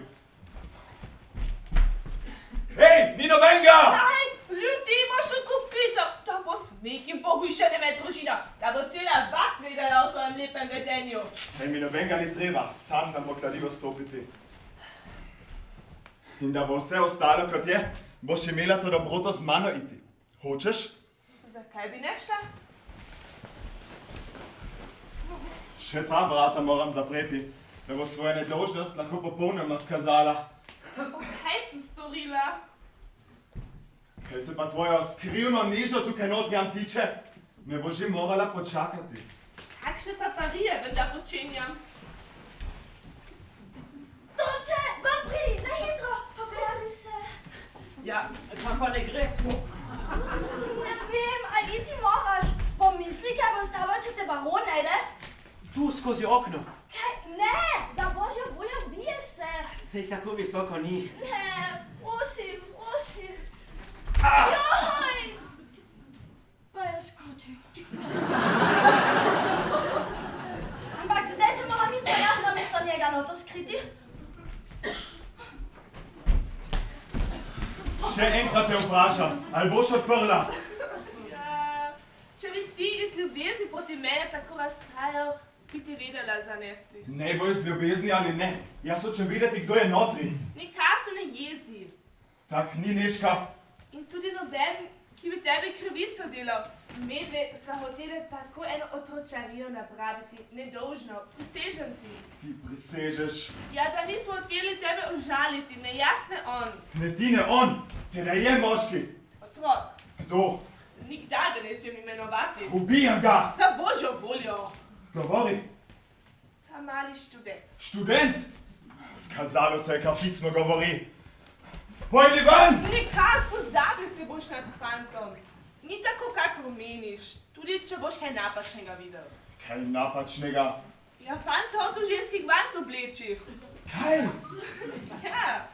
Hej, ni nobenega! Kaj? Ljudi imaš v kupico. Da bo smeh in pohujšanje med družina. Da bo cela vas vedela o tvojem lepem vedenju. Saj mi nobenega ni treba, sam nam bo kladivo stopiti. In da bo vse ostalo kot je, boš imela to dobroto z mano iti. Hočeš? Zakaj bi ne šla? Še ta vrata moram zapreti, da bo svojo nedolžnost lahko popolnoma skazala. Kaj sem storila? Kaj se pa tvojo skrivno nižo tukaj notri tiče, me bo že morala počakati. Kakšne paparije vendar počenjam? Donče, ven pridi, na hitro, poberi se. Ja, kam pa ne gre? Ne vem, ali ti moraš. Pomisli, kaj bo stalo, če te baron najde? Tu skozi okno. Kaj? Ne, za božjo voljo biješ se. Sej tako visoko ni. Ne, prosim, prosim. Ah! Joj! Pa je skočil. Ampak zdaj se moram iti jaz namesto njega noto skriti. Še enkrat te vprašam, ali boš odprla? Ja, če bi ti iz ljubezni proti mene tako razhajal, bi ti vedela zanesti. Ne bo iz ljubezni ali ne, jaz hočem videti, kdo je notri. Nikar se ne jezi. Tak ni Neška. In tudi noben, ki bi tebi krivico delal. Medve so hotele tako eno otročarijo napraviti, nedolžno, prisežem ti. Ti prisežeš. Ja, da nismo hoteli tebe užaliti, ne jaz, ne on. Ne ti, ne on, te ne je moški. Otrok, Kdo? nikdar ga ne smem imenovati. Ubijam ga. Za božjo voljo. Govori. Ta mali študent. Študent. Skazalo se je, kaj pismo govori. Pojdi ven! Nikar pozabil se boš nad fantom. Ni tako, kakor meniš, tudi če boš kaj napačnega videl. Kaj napačnega? Ja, fant se hotel ženski gvant obleči. Kaj? Ja,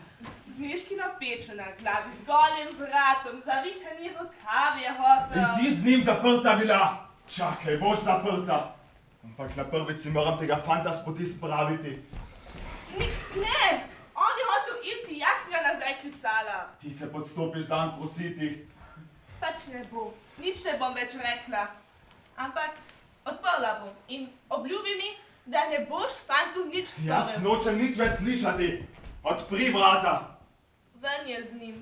z neškino pečo na glavi, z golim vratom, zavihani rokav je hotel. In ti z njim zaprta bila. Čakaj, boš zaprta. Ampak na prvič si moram tega fanta s poti spraviti. Ne, on je hotel iti, jaz sem ga nazaj klicala. Ti se podstopiš zanj prositi. Pač ne bo, nič ne bom več rekla. Ampak odprla bom in obljubi mi, da ne boš fantu nič Jaz storil. nočem nič več slišati. Odpri vrata. Ven je z njim.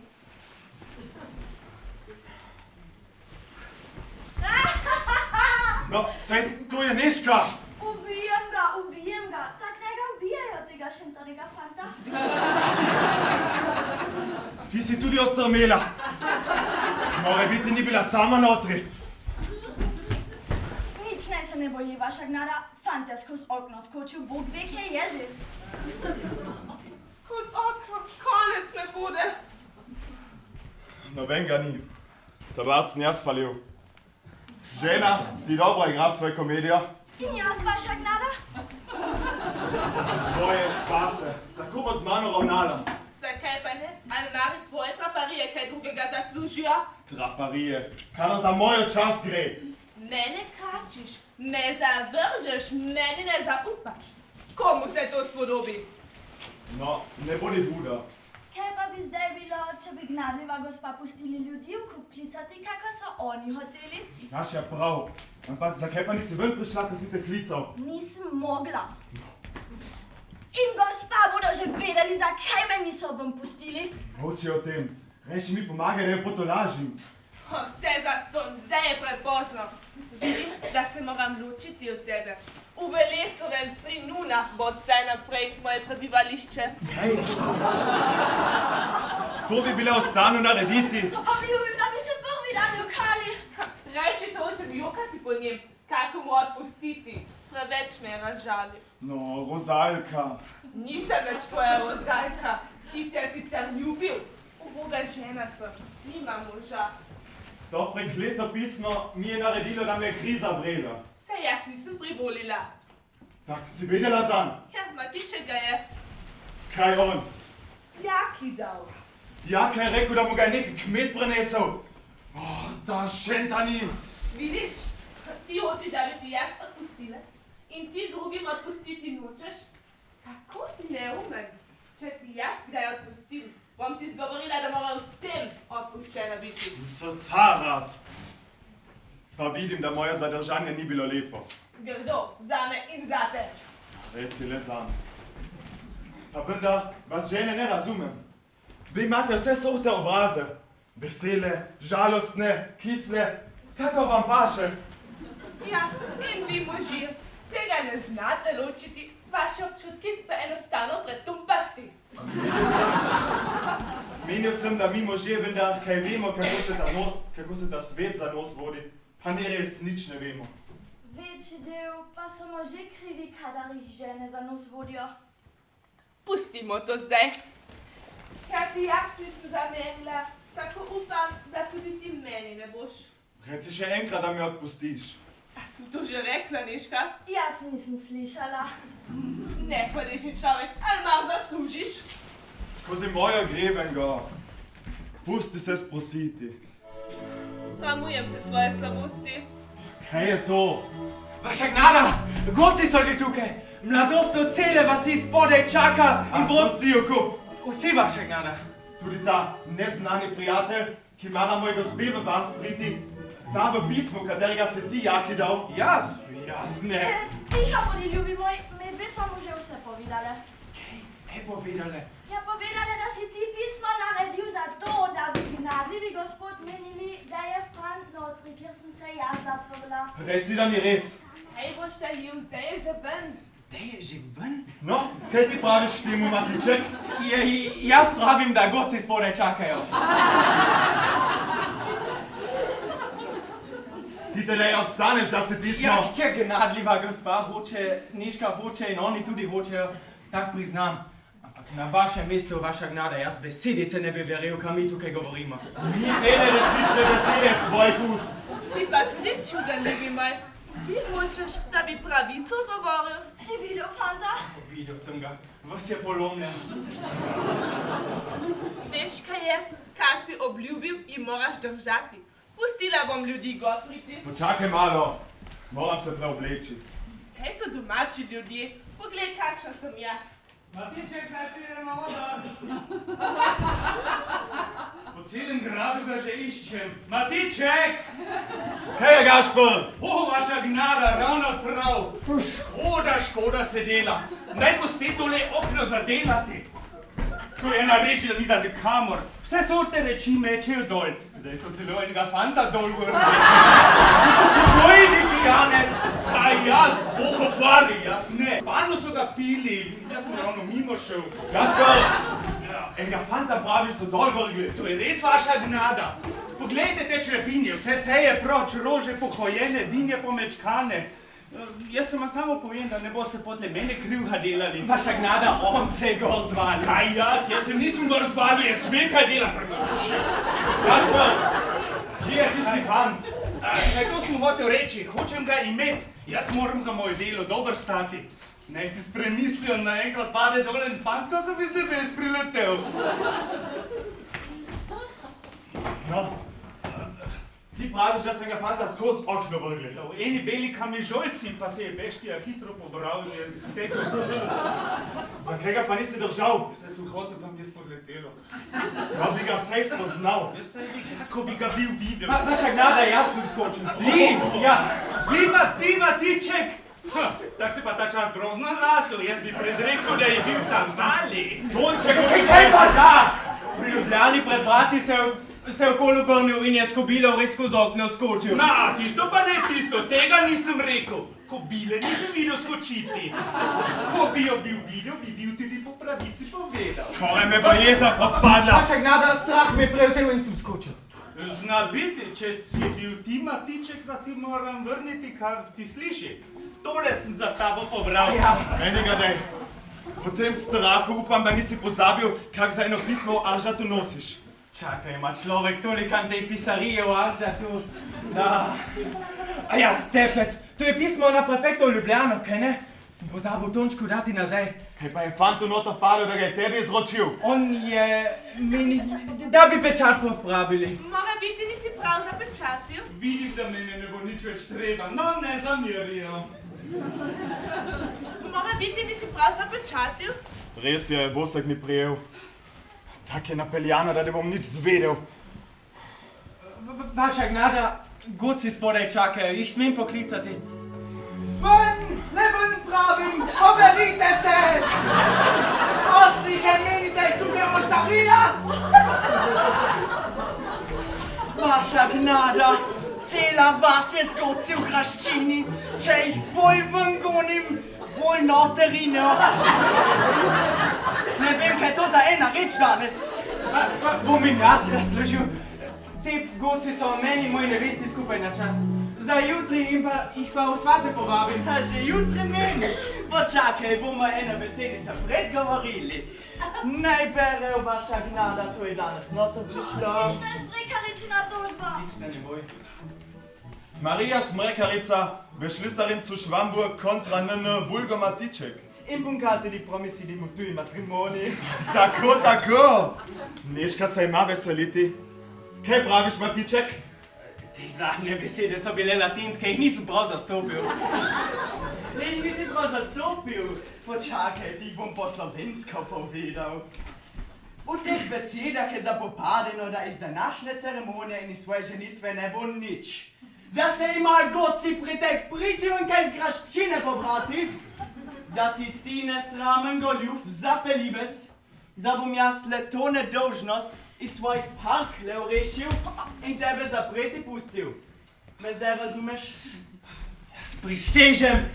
No, sej, tu je Neška. Ubijem ga. Tak naj ga ubijajo, tega šentanega fanta. Ti si tudi ostrmela. More biti ni bila sama notri. Nič naj se ne boji, vaša gnada. Fant je skozi okno skočil, Bog ve, kje je že. Skozi okno, konec me bude. Nobenega ni. Tabac sem jaz falil. Žena, ti dobro igraš svojo komedijo? In jaz, vaša gnada? Tvoje špase. Tako bo z mano ravnala. Zakaj pa ne? Ali nari tvoje traparije kaj drugega zaslužijo? Traparije, kar za mojo čas gre. Mene kačiš, ne zavržeš, meni ne zaupaš. Komu se to spodobi? No, ne bodi huda. Kaj pa bi zdaj bilo, če bi gnadljiva gospa pustili ljudi v kup klicati, kako so oni hoteli? Naš je prav, ampak zakaj pa nisi ven prišla, ko si te klical? Nisem mogla. In gospa bodo že vedeli, zakaj me niso ven pustili. Hoče o tem, reči mi pomagaj, da jo potolažim. Vse zastonj, zdaj je prepozno. Vidim, da se moram ločiti od tebe. V Velesovem pri Nunah bo od zdaj naprej moje prebivališče. Hej! To bi bile ostanu narediti. Obljubim, da bi se prvi dan jokali. Rajši se hočem jokati po njem, kako mu odpustiti. Preveč me je razžalil. No, Rozalka. Nisem več tvoja Rozalka, ki si je sicer ljubil. Uboga žena sem, nimam moža. To prekleto pismo mi je naredilo, da me je kriza vrela. Se jaz nisem privolila. Tak si vedela zanj? Ja, Matiček ga je Kaj on? Jaki dal. Jaka je rekel, da mu ga je neki kmet prenesel. Ta šentani. Vidiš, ti hočeš, da bi ti jaz odpustila in ti drugim odpustiti nočeš. Kako si neumen. Če ti jaz kdaj odpustim, bom si izgovorila, da mora vsem odpuščena biti. Srca rad. Pa vidim, da moje zadržanje ni bilo lepo. Grdo, zame in zate. Reci le zanj. Pa vendar vas žene ne razumem. Vi imate vse sorte obraze. Vesele, žalostne, kisle, kako vam paše. Ja, in vi možje, tega ne znate ločiti. Vaši občutki so enostavno pretumpasti. Menil sem, da mi možje vendar kaj vemo, kako se ta svet za nos vodi. Pa ne res, nič ne vemo. Večji del pa so možje krivi, kadar jih žene za nos vodijo. Pustimo to zdaj. Kajti jaz nisem zamerila, tako upam, da tudi ti meni ne boš. Reci še enkrat, da me odpustiš. A sem to že rekla, Nežka? Jaz nisem slišala. Nepodejši človek, ali malo zaslužiš? Skozi mojo grebenga. Pusti se sprositi. Sramujem se svoje slabosti. Kaj je to? Vaša gnada, goci so že tukaj. Mladost od cele vasi spodaj čaka A in so vsi okup? Vsi, vaša gnada. Tudi ta neznani prijatelj, ki ima na moj gospe v vas priti, ta v pismu, katerega se ti Jaki dal. Jaz ne. Tiho bodi, ljubi moj, mi smo mu že vse povedale. Kaj povedale? Ja, povedale, da si ti pismo naredil zato, da bi gnadljivi gospod menili, da je fant notri, kjer sem se jaz zaprla. Reci, da ni res. Kaj boš tajil, zdaj je že ven. Zdaj je že ven? No, kaj ti praviš temu, Matiček? Jaz pravim, da goci spodaj čakajo. Ti te ne obstaneš, da se pismo... Ja, kjer gnadljiva gospa hoče, Nežka hoče in oni tudi hočejo, tak priznam. Ampak na vašem mestu, vaša gnada, jaz besedice ne bi verjel, kam mi tukaj govorimo. Ni ene resnične besede z tvojih ust. Si pa tudi čuden, ljubi moj. Ti hočeš, da bi pravico govoril? Si videl fanta? Videl sem ga, vas je polomljen. Veš, kaj je? Kar si obljubil in moraš držati. Pustila bom ljudi gor priti. Počakaj malo, moram se preobleči. Saj so domači ljudje. Poglej, kakšna sem jaz. Matiček, naj pridemo voda. Po celem gradu ga že iščem. Matiček! Kaj je, Gašper? O, vaša gnada, ravno prav. Škoda se dela. Naj boste tole okno zadelati. To je ena reč, da ni za nikamor. Vse sorte reči mečejo dol. Zdaj so celo enega fanta dol vrli. Pojdi, pijanec! Kaj jaz? Boh obvari, jaz ne. Pano so ga pili, jaz sem ravno mimo šel. Gašper! Enega fanta pravi so dol vrgli. To je res vaša gnada. Poglejte te črepinje, vse seje proč, rože pohojene, dinje pomečkane. Jaz sem vam samo povem, da ne boste potle mene krivga delali. Vaša gnada, on se je gor zvali. Kaj jaz? Jaz se nisem gor zvali, jaz vem, kaj delam. Gašper! Kje je tisti fant? Saj to sem hotel reči, hočem ga imeti. Jaz moram za moje delo dober stati. Naj si spremislijo, naenkrat pade dol en fant, kako bi zdaj bez priletel. No. Ti praviš, da sem ga fanta skozi okno vrgli. V eni beli kamižolci pa se je beštija hitro pobral in je stekel. Zakaj ga pa nisi držal? Saj sem hotel, pa mi je spodletelo. Ja bi ga vsej spoznal. Jaz saj bi ga, ko bi ga bil videl. Vaša gnada, jaz sem skočil. Ti? Ja, ti Matiček! Tak si pa ta čas grozno zasel, jaz bi predrekel, da je bil tam mali. Tonček, Kaj pa da? Pri Ljubljani pred vrati se je okoli obrnil in je s kobilo vred skozi okno skočil. Na, tisto pa ne tisto, tega nisem rekel. Kobile nisem videl skočiti. Ko bi jo bil videl, bi bil tudi po pravici povedal. Skoraj me bo jeza podpadla. Vaša gnada, strah me je prevzel in sem skočil. Zna biti, če si bil ti Matiček, pa ti moram vrniti, kar ti sliši. Tole sem za tabo pobral. Ja. Enega dej. Po tem strahu upam, da nisi pozabil, kak za eno pismo v Aržatu nosiš. Čakaj, ima človek tolikan tej pisarije v Aržatu. Da. A ja, stepec, to je pismo na prefekto v Ljubljano, kaj ne? Sem pozabil Tončku dati nazaj. Kaj pa je fantu noto padel, da ga je tebi izročil? On je meni, da bi pečat popravili. Mora biti, nisi prav zapečatil. Vidim, da mene ne bo nič več treba, no ne zamirijo. Mora biti, nisi prav zapečatil. Res je, Vosek mi prijel. Tak je napeljano, da ne bom nič zvedel. Vaša gnada, goci spodaj čakajo, jih smem poklicati. Ven, ne ven pravim, oberite se! Osi, kaj menite, tukaj oštarila? Vaša gnada, cela vas je zgoci v graščini, če jih bolj ven gonim, bolj noterino. Ne vem, kaj je to za ena reč danes. Bom jim jaz razložil. Te goci so meni in moji nevesti skupaj na čast. Za jutri in pa jih pa v svate povabim. A že jutri meniš? Počakaj, bomo ena besedica predgovorili. Naj berejo vaša gnada, to je danes noto prišlo. Nič ne sprekaričina tožba. Nič se ne boj. Marija Smrekarica, Beschlüsterin zu Schwamburg kontra Vulgo Matiček. In puncate di promessi di mutui matrimoni. Tako. Neška se ima veseliti. Kaj praviš, Matiček? Te zadnje besede so bile latinske in nisem prav zastopil. Lej, nisi prav zastopil. Počakaj, ti bom po slovensko povedal. V teh besedah je zapopadeno, da iz današnje ceremonije in iz svoje ženitve ne bo nič. Da se ima goci pri tej priči in kaj z graščine pobrati. Da si ti nesramen goljuf, zapeljivec. Da bom jaz le to nedolžnost iz svojih parkljev rešil in tebe zapreti pustil. Me zdaj razumeš? Jaz prisežem,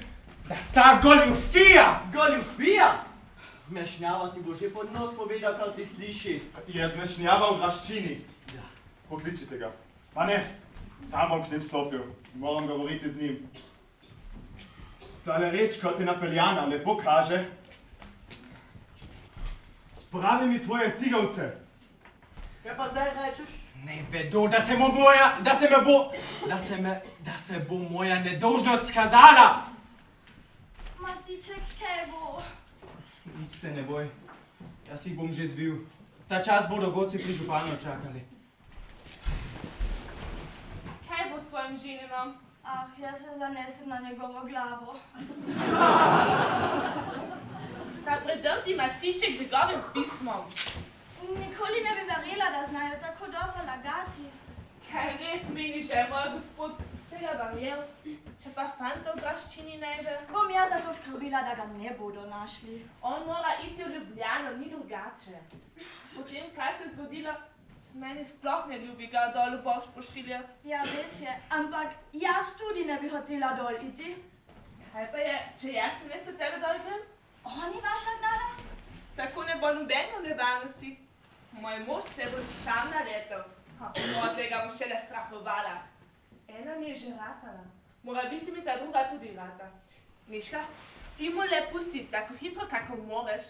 da ta goljufija! Goljufija? Zmešnjava ti bo že pod nos povedal, kar ti sliši. Je zmešnjava v graščini. Ja. Pokličite ga. Pa ne, sam bom k njim stopil. Moram govoriti z njim. Tale reč, kot je napeljana, lepo kaže. Spravi mi tvoje cigavce. Kaj pa zdaj rečeš? Ne vedo, da se bo moja nedolžnost skazala. Matiček, kaj bo? Nič se ne boj. Jaz jih bom že zvil. Ta čas bodo goci pri županu čakali. Kaj bo s svojim ženinom? Ah, jaz se zanesem na njegovo glavo. Ta predrti Matiček z njegovim pismom. Nikoli ne bi verjela, da znajo tako dobro lagati. Kaj res meniš, da je moj gospod vsega verjel? Če pa fanta v graščini ne ve? Bom jaz zato skrbila, da ga ne bodo našli. On mora iti v Ljubljano, ni drugače. Potem, kaj se je zgodilo, meni sploh ne ljubi ga dol v Bož pošilja. Ja, res je, ampak jaz tudi ne bi hotela dol iti. Kaj pa je, če jaz namesto tebe dol grem? Oni vaša gnada? Tako ne bo nobene nevarnosti. Moj mož se bo sam naletel. Od tega bo še le strahovala. Ena mi je že ratala. Mora biti mi ta druga tudi rata. Miška, ti mu le pusti tako hitro, kako moreš.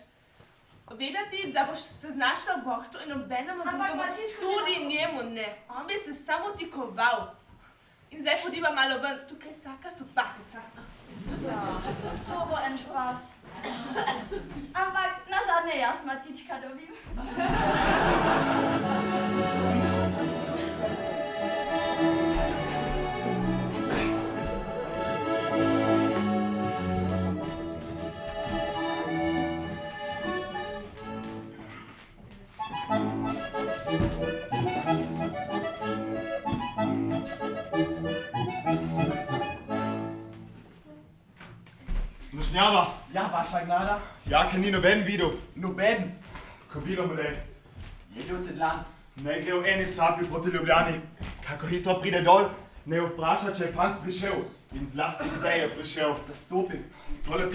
Vedeti, da boš se znašla v bohtu in nobenemu drugemu, tudi njemu ne. On bi se samo tikoval. In zdaj podiva malo ven, tukaj je taka sopakica. Ja, to bo en špas. Ampak nazadnje jaz Matička dobim. Zmešnjava. Ja, vaša gnada. Jake ni noben videl. Noben. Ko bilo mu dej. Jede od sedlan. Ne gre v eni sapi proti Ljubljani. Kako hitro pride dol, ne vpraša, če je fant prišel. In zlasti, kdaj je prišel. Zastopim. Tole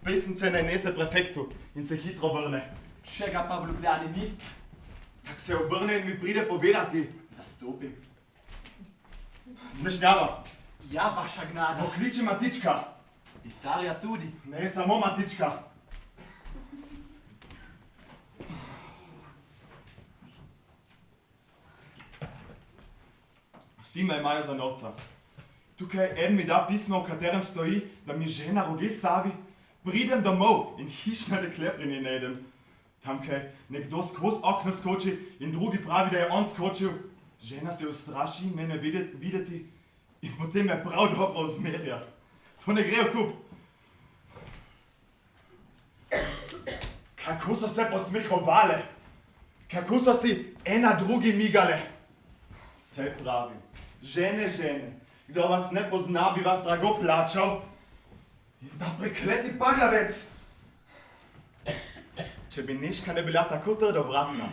pisemce naj nese prefektu in se hitro vrne. Če ga pa v Ljubljani ni, Tak se obrne in mi pride povedati. zastopim. Zmešnjava. Ja, vaša gnada. Pokliči Matička. Pisarja tudi. Ne samo Matička. Vsi me imajo za novca. Tukaj en mi da pismo, v katerem stoji, da mi žena roge stavi. Pridem domov in hišne dekle pri njej najdem. Tamkaj nekdo skozi okno skoči in drugi pravi, da je on skočil. Žena se ustraši mene videti in potem me prav dobro zmerja. To ne gre v kup. Kako so se posmehovale, kako so si ena drugi migale. Se pravi, žene, kdo vas ne pozna, bi vas drago plačal. In ta prekleti paglavec. Če bi Nežka ne bila tako trdovratna,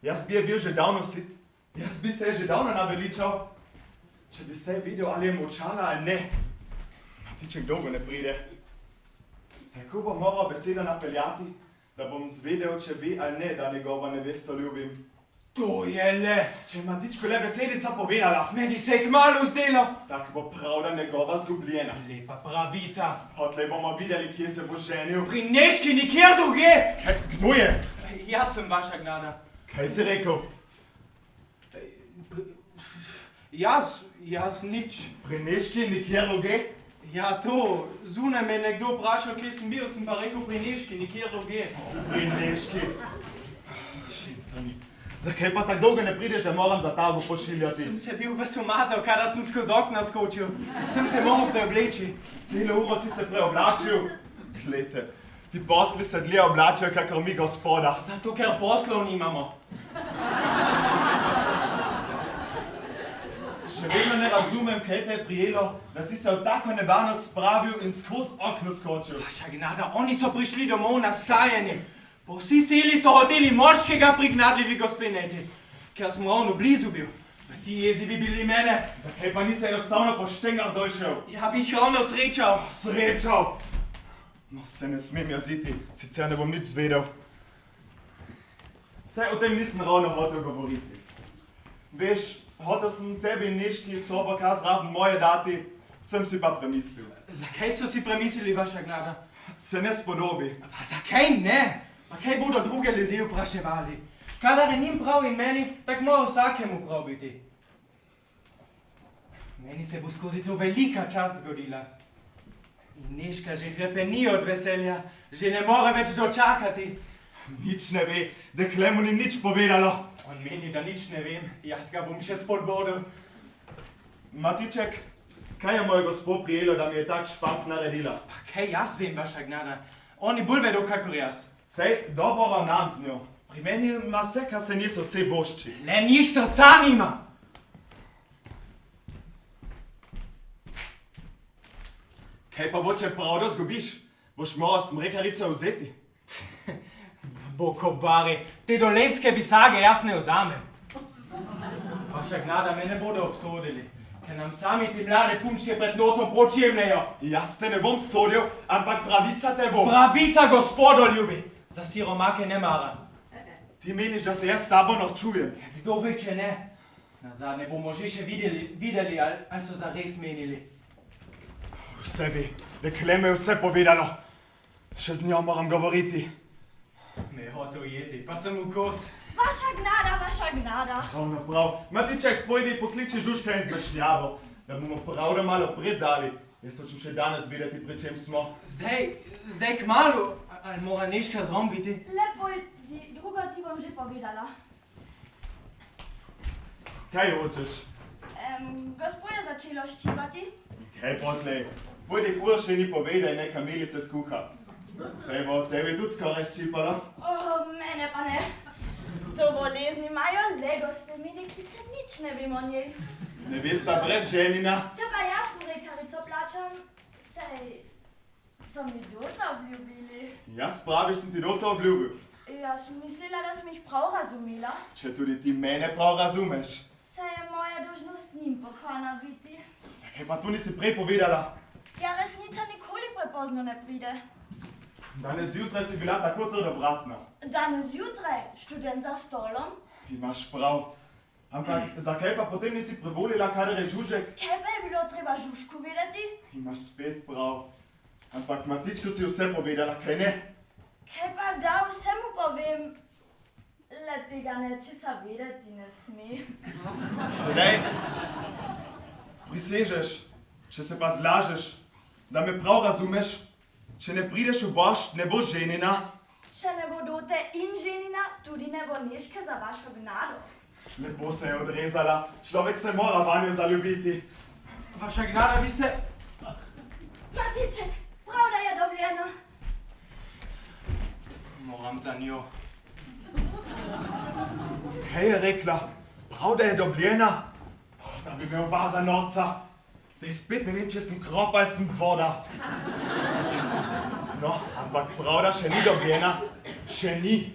jaz bi je bil že davno sit. Jaz bi se je že davno naveličal. Če bi se videl, ali je molčala ali ne. Matiček dolgo ne pride. Tako bom moral besedo napeljati, da bom zvedel, če ve ali ne, da njegovo nevesto ljubim. To je le. Če je Matičko le besedico povedala, Meni se je kmalu zdelo. tak bo prav, da njegova zgubljena. Lepa pravica. Potlej bomo videli, kje se bo ženil. Pri Nežki nikjer druge. Kdo je? Jaz sem vaša gnada. Kaj si rekel? Jaz nič. Pri Nežki nikjer druge? Ja, to. Zunaj me je nekdo vprašal, kje sem bil, sem pa rekel pri Nežki, nikjer druge. Pri Nežki. Šintani. Zakaj pa tako dolgo ne prideš, da moram za tabo pošiljati? Sem se bil ves umazal, kada sem skozi okno skočil. Sem se moral preobleči. Celo uro si se preoblačil. Glejte, ti posli se dlje oblačijo, kakor mi gospoda. Zato, ker poslov nimamo. Še vedno ne razumem, kaj te je prijelo, da si se v tako nevarnost spravil in skozi okno skočil. Vaša gnada, oni so prišli domov na sajanje. Po vsi sili so hoteli moškega prignadljivi gospeneti, ker smo ravno blizu bil. V ti jezi bi bili mene. Zakaj pa nisi enostavno po štengah dol šel? Ja bi jih ravno srečal. Srečal! No, se ne smem jaziti, sicer ne bom nič zvedel. Saj o tem nisem ravno hotel govoriti. Veš, hotel sem tebi in Nežki sobo kar zraven moje dati, sem si pa premislil. Zakaj so si premislili, vaša gnada? Se ne spodobi. Pa zakaj ne? Pa kaj bodo druge ljudi vpraševali? Kadar je njim prav in meni, tak mora vsakemu prav biti. Meni se bo skozi to velika čast zgodila. In Nežka že hrepeni od veselja, že ne more več dočakati. Nič ne ve, dekle mu ni nič povedalo. On meni, da nič ne vem, jaz ga bom še spodbodil. Matiček, kaj je moj gospod prijelo, da mi je tak špas naredila? Pa kaj jaz vem, vaša gnada? Oni bolj vedo, kakor jaz. Sej, dobro ravnam z njo. Pri meni ima vse, kar se nje srce bošči. Le njih srca nima. Kaj pa bo, če pravdo zgubiš? Boš moral smrekarice vzeti? Bog obvari, te dolenske bisage jaz ne vzamem. Vaša gnada me ne bodo obsodili, ker nam sami te mlade punčke pred nosom počemljajo. Jaz te ne bom sodil, ampak pravica te bo. Pravica gospodo ljubi, za siromake ne mara. Ti meniš, da se jaz s tabo norčujem? Kdo ve, če ne? Nazadnje bomo že še videli, ali so zares menili. Vse ve, dekle me je vse povedalo. Še z njo moram govoriti. Me je hotel ujeti, pa sem v kos. Vaša gnada. Ravno prav. Matiček, pojdi pokliči Žužka in Zmešnjavo, da bomo pravda malo predali. Jaz hočem še danes vedeti, pri čem smo. Zdaj kmalu, ali mora Nežka zrom biti? Lepo, drugo ti bom že povedala. Kaj hočeš? Gospod je začelo ščipati. Kaj potlej? Pojdi k Urši ni povedaj, naj kamilice skuha. Sej bo tebi tudi skoraj ščipalo. Mene pa ne. To bolezni imajo, le gospe mi deklice nič ne vem o njej. Nevesta brez ženina. Če pa jaz v rekarico plačam, so mi dota obljubili. Jaz praviš, sem ti to obljubil. Ja sem mislila, da sem jih prav razumela. Če tudi ti mene prav razumeš. Se je moja dožnost njim pokorna biti. Zakaj pa to nisi prej povedala? Ja, resnica nikoli prepozno ne pride. Danes zjutraj si bila tako trdovratna. Danes zjutraj, študent za stolom. Imaš prav. Ampak zakaj pa potem nisi privolila, kadar je Žužek? Kaj pa je bilo treba Žužku vedeti? Imaš spet prav. Ampak Matičko si vse povedala, kaj ne? Kaj pa da vsemu povem? Le tega nečesa vedeti ne sme. Tedaj, prisežeš, če se pa zlažeš, da me prav razumeš, če ne prideš v bošt, ne boš ženina. Če ne bo dote in ženina, tudi ne bo neške za vašo gnado. Lepo se je odrezala, človek se mora vanjo zaljubiti. Vaša gnada, vi ste... Matiček, prav da je dovoljeno. Moram za njo. Kaj je rekla? Prav da je dobljena? Da bi me oba za norca. Zdaj spet ne vem, če sem krop ali sem voda. No, ampak prav da še ni dobljena. Še ni.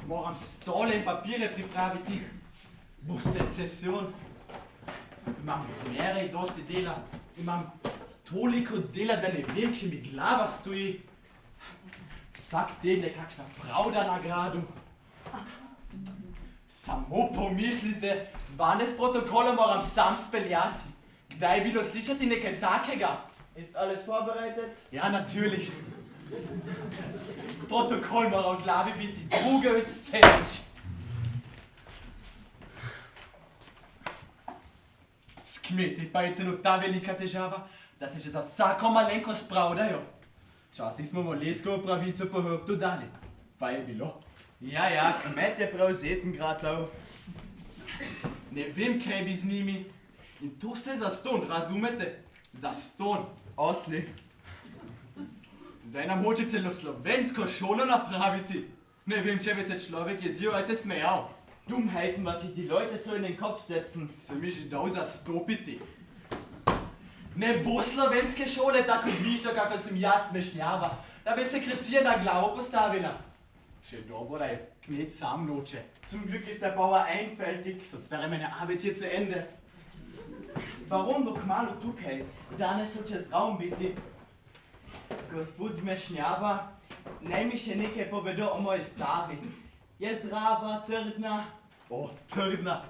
Moram stole in papire pripraviti. Bo se sesjon. Imam zmeraj dosti dela. Imam toliko dela, da ne vem, kje mi glava stoji. Vsak teden je kakšna pravda na gradu. Samo pomislite, 12 protokolov moram sam speljati. Kdaj je bilo slišati nekaj takega? Ist alles vorbereitet? Ja, natürlich. Protokol mora v glavi biti, druge vse nič. S kmeti pa je celo ta velika težava, da se že za vsako malenkost pravdajo. Včasih smo moleskovo pravico po hrbtu dali. Pa je bilo. Ja, kmet je prav zeten gratov. Ne vem, kaj bi z njimi. In to vse za ston, razumete? Za ston. Osli. Zdaj nam hoče celo slovensko šolo napraviti. Ne vem, če bi se človek jezil ali se smejal. Dummheiten, was sich die Leute so in den Kopf setzen. Se mi že dal zastopiti. Ne bo slovenske šole tako višto, kako sem jaz smešnjava, da bi se kresija na glavo postavila. Še dobro, da je kmet sam noče. Zum Glück ist der Bauer einfältig. Sonst wäre meine Arbeit hier zu Ende. Warum bo kmalu tukaj? Danes so čez raum biti. Gospod zmešnjava, naj mi še nekaj povedo o moji stari. Je zdrava, trdna. O, trdna.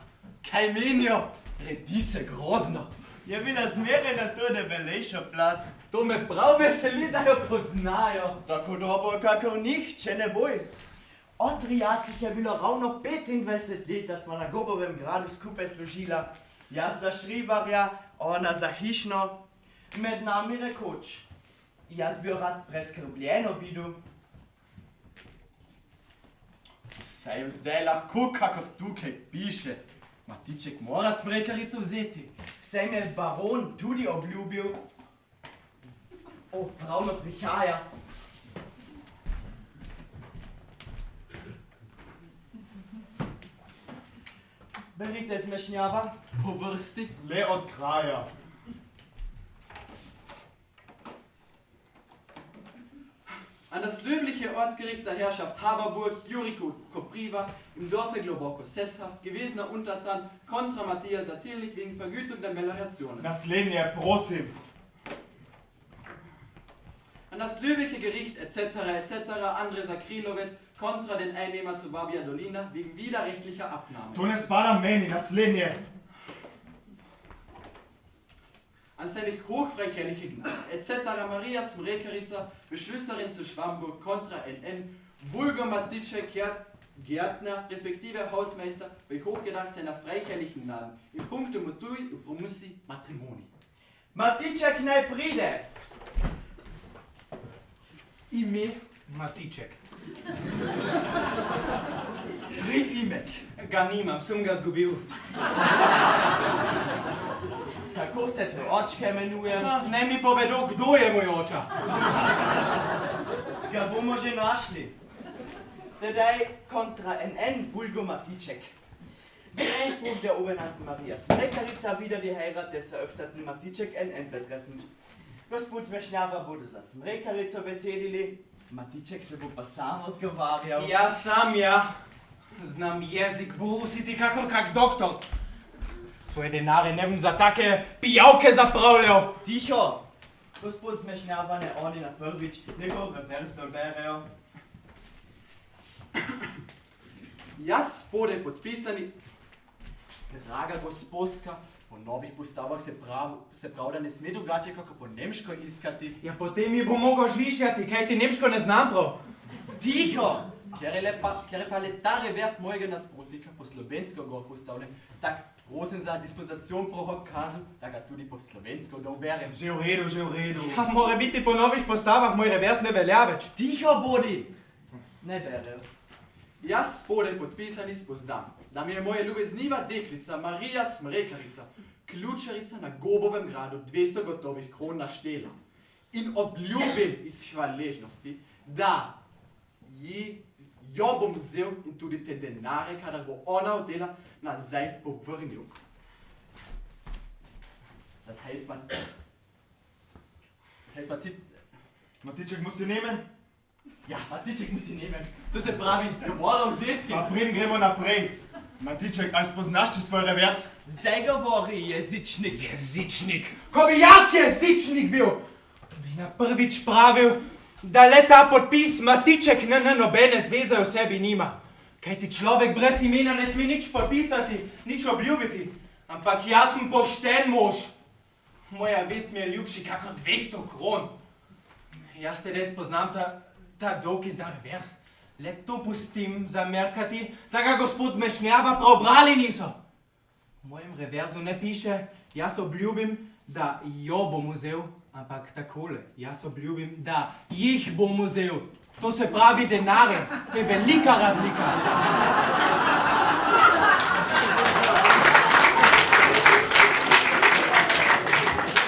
Kaj menijo? Redi se grozno. Je bila zmeraj na to debelejšo plat. To me prav veseli, da jo poznajo. Tako dobro, kakor nihče ne boj. Od 30 je bilo ravno 25 let, da smo na Gobovem gradu skupaj služila. Jaz za šribarja, ona za hišno. Med nami rekoč. Jaz bi jo rad preskrbljeno videl. Saj jo zdaj lahko, kakor tukaj piše. Matiček mora smrekarico vzeti. Saj me baron tudi obljubil. O, pravno prihaja. Berite zmešnjava. Po vrsti. Le od kraja. An das löbliche Ortsgericht der Herrschaft Haberburg, Jurico Kopriva, im Dorfe Globoko sesshaft, gewesener Untertan, kontra Matthias Satirlik wegen Vergütung der Meliorationen. Naslednje, prosim. An das löbliche Gericht etc. Andrej Zakrilovec, kontra den Einnehmer zu Babia Dolina wegen widerrechtlicher Abnahme. To ne spada meni, naslednje. An seine hochfreiherrliche Gnade etc. Maria Smrekarica, Beschlüsserin zu Schwamburg, kontra NN, Vulgo Matice Gärtner, respektive Hausmeister, bei hochgedacht seiner freiherrlichen Gnaden, im Punkte Mutui und Promussi Matrimoni. Matiček naj pride. Ime Matiček. Priimek. Ga nimam, sem ga zgubil. Kako se tvoj očka imenuje? Ne mi povedo, kdo je moj oča. Ga bomo že našli. Tedej kontra NN Bulgo Matiček. Der Einspruch der obenannten Maria Smrekarica wieder die Heirat des eröffneten Matiček NN betreffend. Gospod Smešnjava bodo za Smrekarico besedili, Matiček se bo pa sam odgovarjal. Ja sam ja. Znam jezik brusiti kakor kak doktor. Svoje denare ne bom za take pijavke zapravljal. Tiho! Gospod Smešnjava ne oni na prvič, njegov reversno berejo. Jaz spode podpisani, draga gospodska, po novih postavah se prav, da ne sme drugače, kako po nemško iskati. Ja potem mi bo mogel žvižgati, kaj ti nemško ne znam prav. Tiho! Ker je pa le ta revers mojega nasprotnika po slovensko gor postavljen, tak prosim za dispozacion prohokazu, da ga tudi po slovensko dol berem. Že v redu, že v redu. Ja, mora biti po novih postavah, moj revers ne velja več. Tiho bodi! Ne berejo. Jaz spode podpisani spoznam, da mi je moja ljubezniva deklica Marija Smrekarica, ključarica na Gobovem gradu 200 gotovih kron naštela. In obljubim iz hvaležnosti, da jo bom vzel in tudi te denare, kadar bo ona odela, nazaj povrnil. Das heißt, Matiček musi nemen? ja, Matiček musi nemen. To se pravi, jo moram vzeti. Pa prim gremo naprej. Matiček, ali spoznaš ti svoj revers? Zdaj govori jezičnik. Jezičnik. Ko bi jaz jezičnik bil, bi na prvič pravil, da le ta podpis Matiček nobene zveze v sebi nima. Kaj ti človek brez imena ne sme nič podpisati, nič obljubiti. Ampak jaz sem pošten mož. Moja vest mi je ljubši kako 200 kron. Jaz te res poznam ta dolg in ta revers. Le to pustim zamerkati, da ga gospod Smešnjava prav brali niso. V mojem reverzu ne piše, jaz obljubim, da jo bom vzel, ampak takole, jaz obljubim, da jih bom vzel. To se pravi denare, to je velika razlika.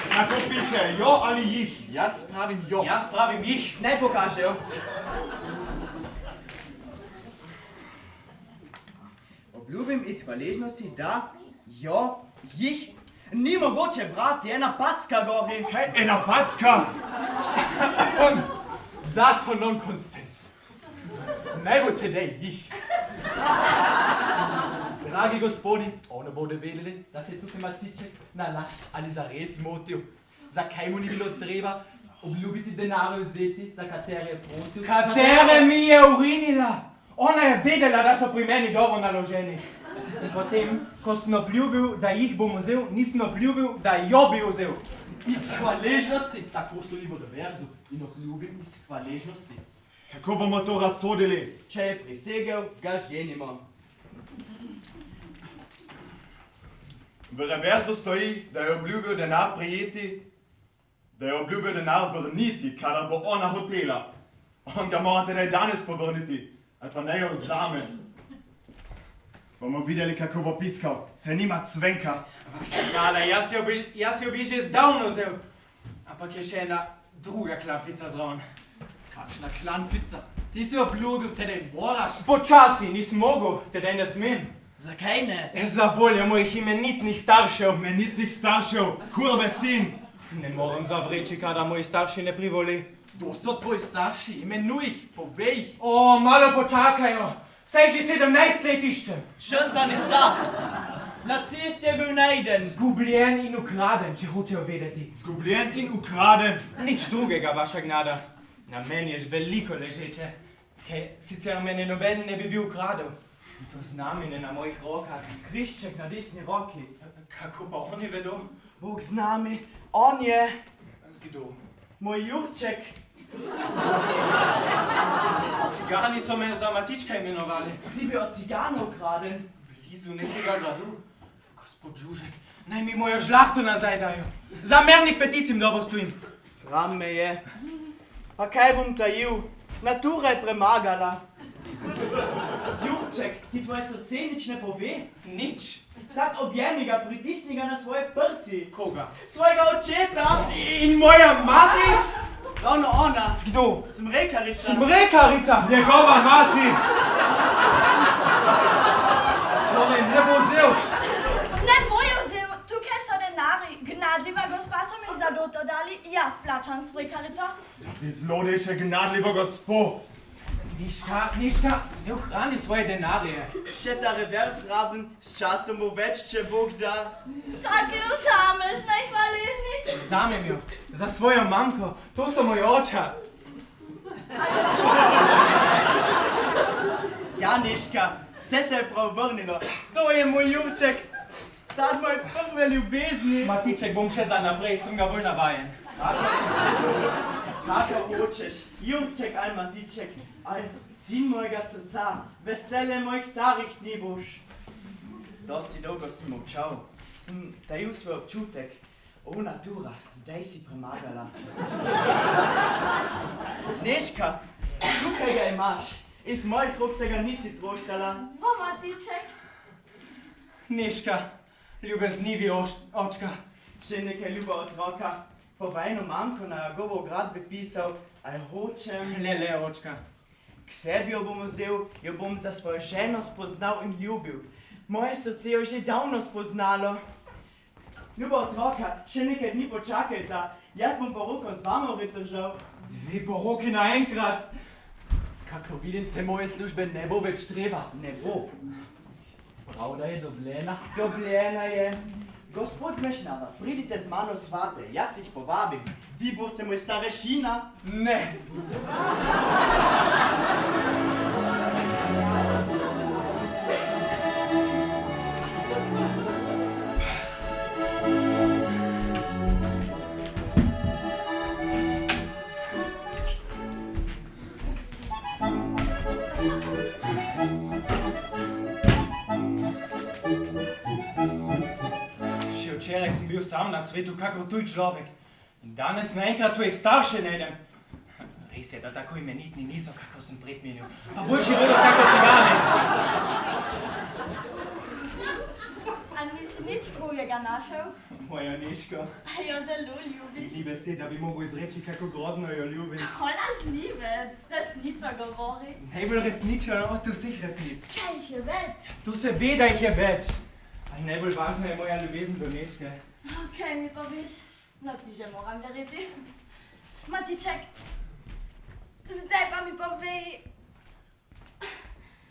Tako piše, jo ali jih? Jaz pravim jo. Jaz pravim jih. Ne pokažejo. Obljubim iz hvaležnosti, da jo, jih, ni mogoče brati, ena packa gori. Kaj, ena packa? Dato non consens. Naj bo tedej jih. Dragi gospodi, oni bodo vedeli, da se je tukaj Matiček nalašč ali zares motil. Zakaj mu ni bilo treba obljubiti denarja vzeti, za katere je prosil? Katere mi je urinila? Ona je vedela, da so pri meni dobro naloženi. In potem, ko sem obljubil, da jih bom vzel, nisem obljubil, da jo bi vzel. Iz hvaležnosti, tako stoji v reverzu, in obljubim iz hvaležnosti. Kako bomo to razsodili? Če je prisegel, ga ženimo. V reverzu stoji, da je obljubil denar prijeti, da je obljubil denar vrniti, kadar bo ona hotela. On ga morate naj danes povrniti, ali pa naj jo vzame. Bomo videli, kako bo piskal, se nima cvenka. Gale, jaz jo bi že davno vzel. Ampak je še ena druga klanfica zraven. Kakšna klanfica? Ti si obljubil, tedej moraš. Počasi, nisem mogel, tedej ne smem. Zakaj ne? Za voljo mojih imenitnih staršev. Imenitnih staršev, kurve sin. Ne morem zavreči, kada moji starši ne privoli. To so tvoji starši, imenuj jih, povej jih. O, malo počakajo. Saj že 17 let iščem. Šentan in ta. Na cesti je bil najden. Zgubljen in ukraden, če hočejo vedeti. Zgubljen in ukraden. Nič drugega, vaša gnada. Na meni je veliko ležeče, ker sicer mene noben ne bi bil ukradel. To znamenje na mojih rokah, križček na desni roki. Kako pa oni vedo? Bog z nami, on je. Kdo? Moj Jurček. Cigani so me za Matička imenovali. Si bil od ciganov ukraden. Blizu nekega gradu. Gospod Žužek, naj mi mojo žlahto nazaj dajo. Za mernih peticim dobro stojim. Sram me je. Pa kaj bom tajil? Natura je premagala. Jurček, ti tvoje srce nič ne pove? Nič. Tak objemi ga, pritisni ga na svoje prsi. Koga? Svojega očeta. In moja mati? Ravno ona, Kdo? smrekarica. Smrekarica, njegova mati! Torej, ne bo vzel. Ne bojo vzel, tukaj so denari. Gnadljiva gospa so mi za doto dali, jaz plačam smrekarico. Vi zlodejše gnadljivo gospo. Niška, ne ohrani svoje denarje. Še ta revers raven, s časom bo več, če Bog da. Tako jo sameš, najhvaležni. Vzamem jo, za svojo mamko, to so moj oča. Ja, Neška, vse se je prav vrnilo. To je moj Jurček. Sad moj prve ljubezni. Matiček bom še za naprej, sem ga bolj navajen. Kako hočeš, Jurček ali Matiček, ali sin mojega srca, veselje mojih starih dni boš. Dosti dolgo sem molčal, sem tajil svoj občutek. O, natura, zdaj si premagala. Neška, tukaj ga imaš. Iz mojih rok se ga nisi troštala. O, Matiček. Neška, ljubeznivi očka. Še nekaj ljuba otroka. Povajno mamko na Jagobov grad bi pisal, ali hočem... Le, očka. K sebi jo bom vzel, jo bom za svojo ženo spoznal in ljubil. Moje srce jo je že davno spoznalo. Ljuba otroka, še nekaj dni počakajta. Jaz bom poroko z vama vritržal. 2 poroki naenkrat. Kako vidim, te moje službe ne bo več treba. Ne bo. Pravda je dobljena. Dobljena je. Gospod Zmešnjava, pridite z mano v svate, jaz jih povabim. Vi boste moj starešina? Ne. Včeraj sem bil sam na svetu, kakor tuj človek. In danes naenkrat tvoje starše najdem. Res je, da tako imenitni niso, kako sem predmenil. Pa boljši bodo kako cigane. A nisi nič drugega našel? Moja Neško, A jo zelo ljubiš? ni besed, da bi mogel izreči, kako grozno jo ljubim. Lažnivec, resnico govori. Najbolj resničen od vseh resnic. Kaj jih je več? Tu se ve, da jih je več. Ali najbolj važna je moja ljubezen do Neške. Kaj mi poviš? No ti že moram verjeti. Matiček, zdaj pa mi povej,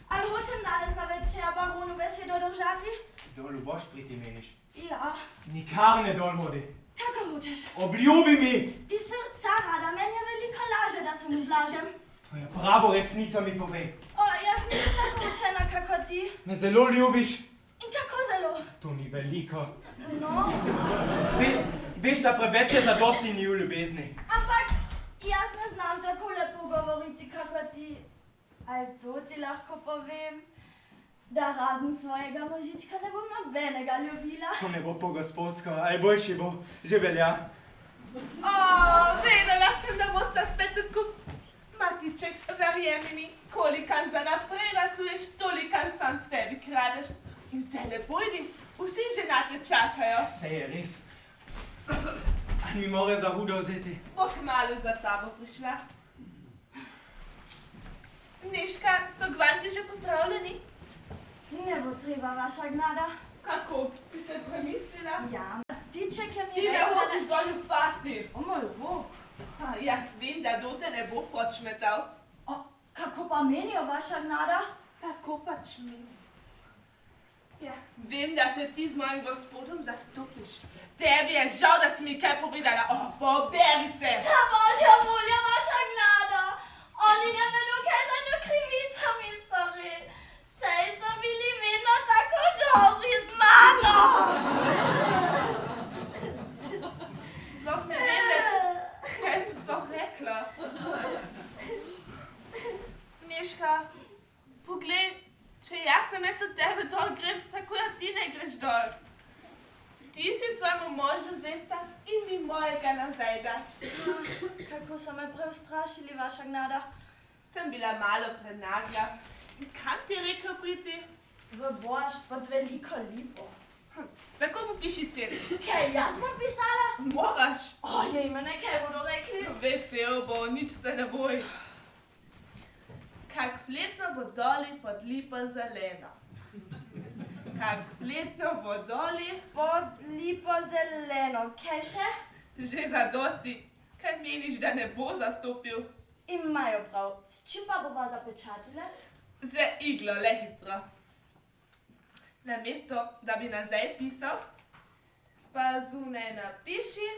ali hočem danes na večer baronu besedo držati? Dol boš priti, meniš. Ja, Nikar ne dol vodi. kako hočeš? Obljubi mi! Iz srca rada, meni je veliko laže, da se mu zlažem. Tvojo pravo resnico mi povej. O, jaz nisem tako učena, kako ti. Me zelo ljubiš. In kako zelo? To ni veliko. No, Veš, da preveč je zadosti ni v ljubezni. ampak jaz ne znam tako lepo govoriti, kako ti. Ali to ti lahko povem, da razen svojega možička ne bom nobenega ljubila? To ne bo po gospodsko, ali boljši bo, že velja. O, vedela sem, da boste spet tako. Matiček, verjemi mi, kolikan za naprej rasuješ, tolikan sam sebi kradeš. In zdaj le pojdi, vsi ženate čakajo. Sej je res. Ali mi more za hudo vzeti? Bo kmalu za tabo prišla. Neška, so gvanti že popravljeni? Ne bo treba, vaša gnada. Kako? Si se premislila? Ja, Matiček je mi Ti ne rekel, hočeš dol ufati. O moj bog, Jaz vem, da dote ne bo počmetal. kako pa menijo vaša gnada? Tako pač mi. Ja, vem, da se ti z mojim gospodom zastopiš. Tebi je žal, da si mi kaj povedala. O, poberi se! Za božjo voljo, vaša gnada! Oni ne vedo, kaj za njo krivicami stori. Sej so bili vedno tako dobri z mano. Sploh ne vem več, kaj si sploh rekla. Neška, poglej, če jaz namesto tebe dol grem, tako da ti ne greš dol. Ti si svojemu možu zvesta in mi mojega nazaj daš. Kako so me preustrašili, vaša gnada? Sem bila malo prenagla. In kam ti je rekel priti? V bošt pod veliko lipo. Tako mu piši celic. Kaj jaz bom pisala? Moraš. Ojej, ma nekaj bodo rekli. Vesel bo, nič se ne boj. Kak fletno bo doli pod lipo zeleno. Kak fletno bo doli. Pod lipo zeleno. Kaj še? Že zadosti. Kaj meniš, da ne bo zastopil? Imajo prav. S čim pa bova zapečatile? Z iglo, le hitro. Namesto, da bi nazaj pisal, pa zunaj napiši,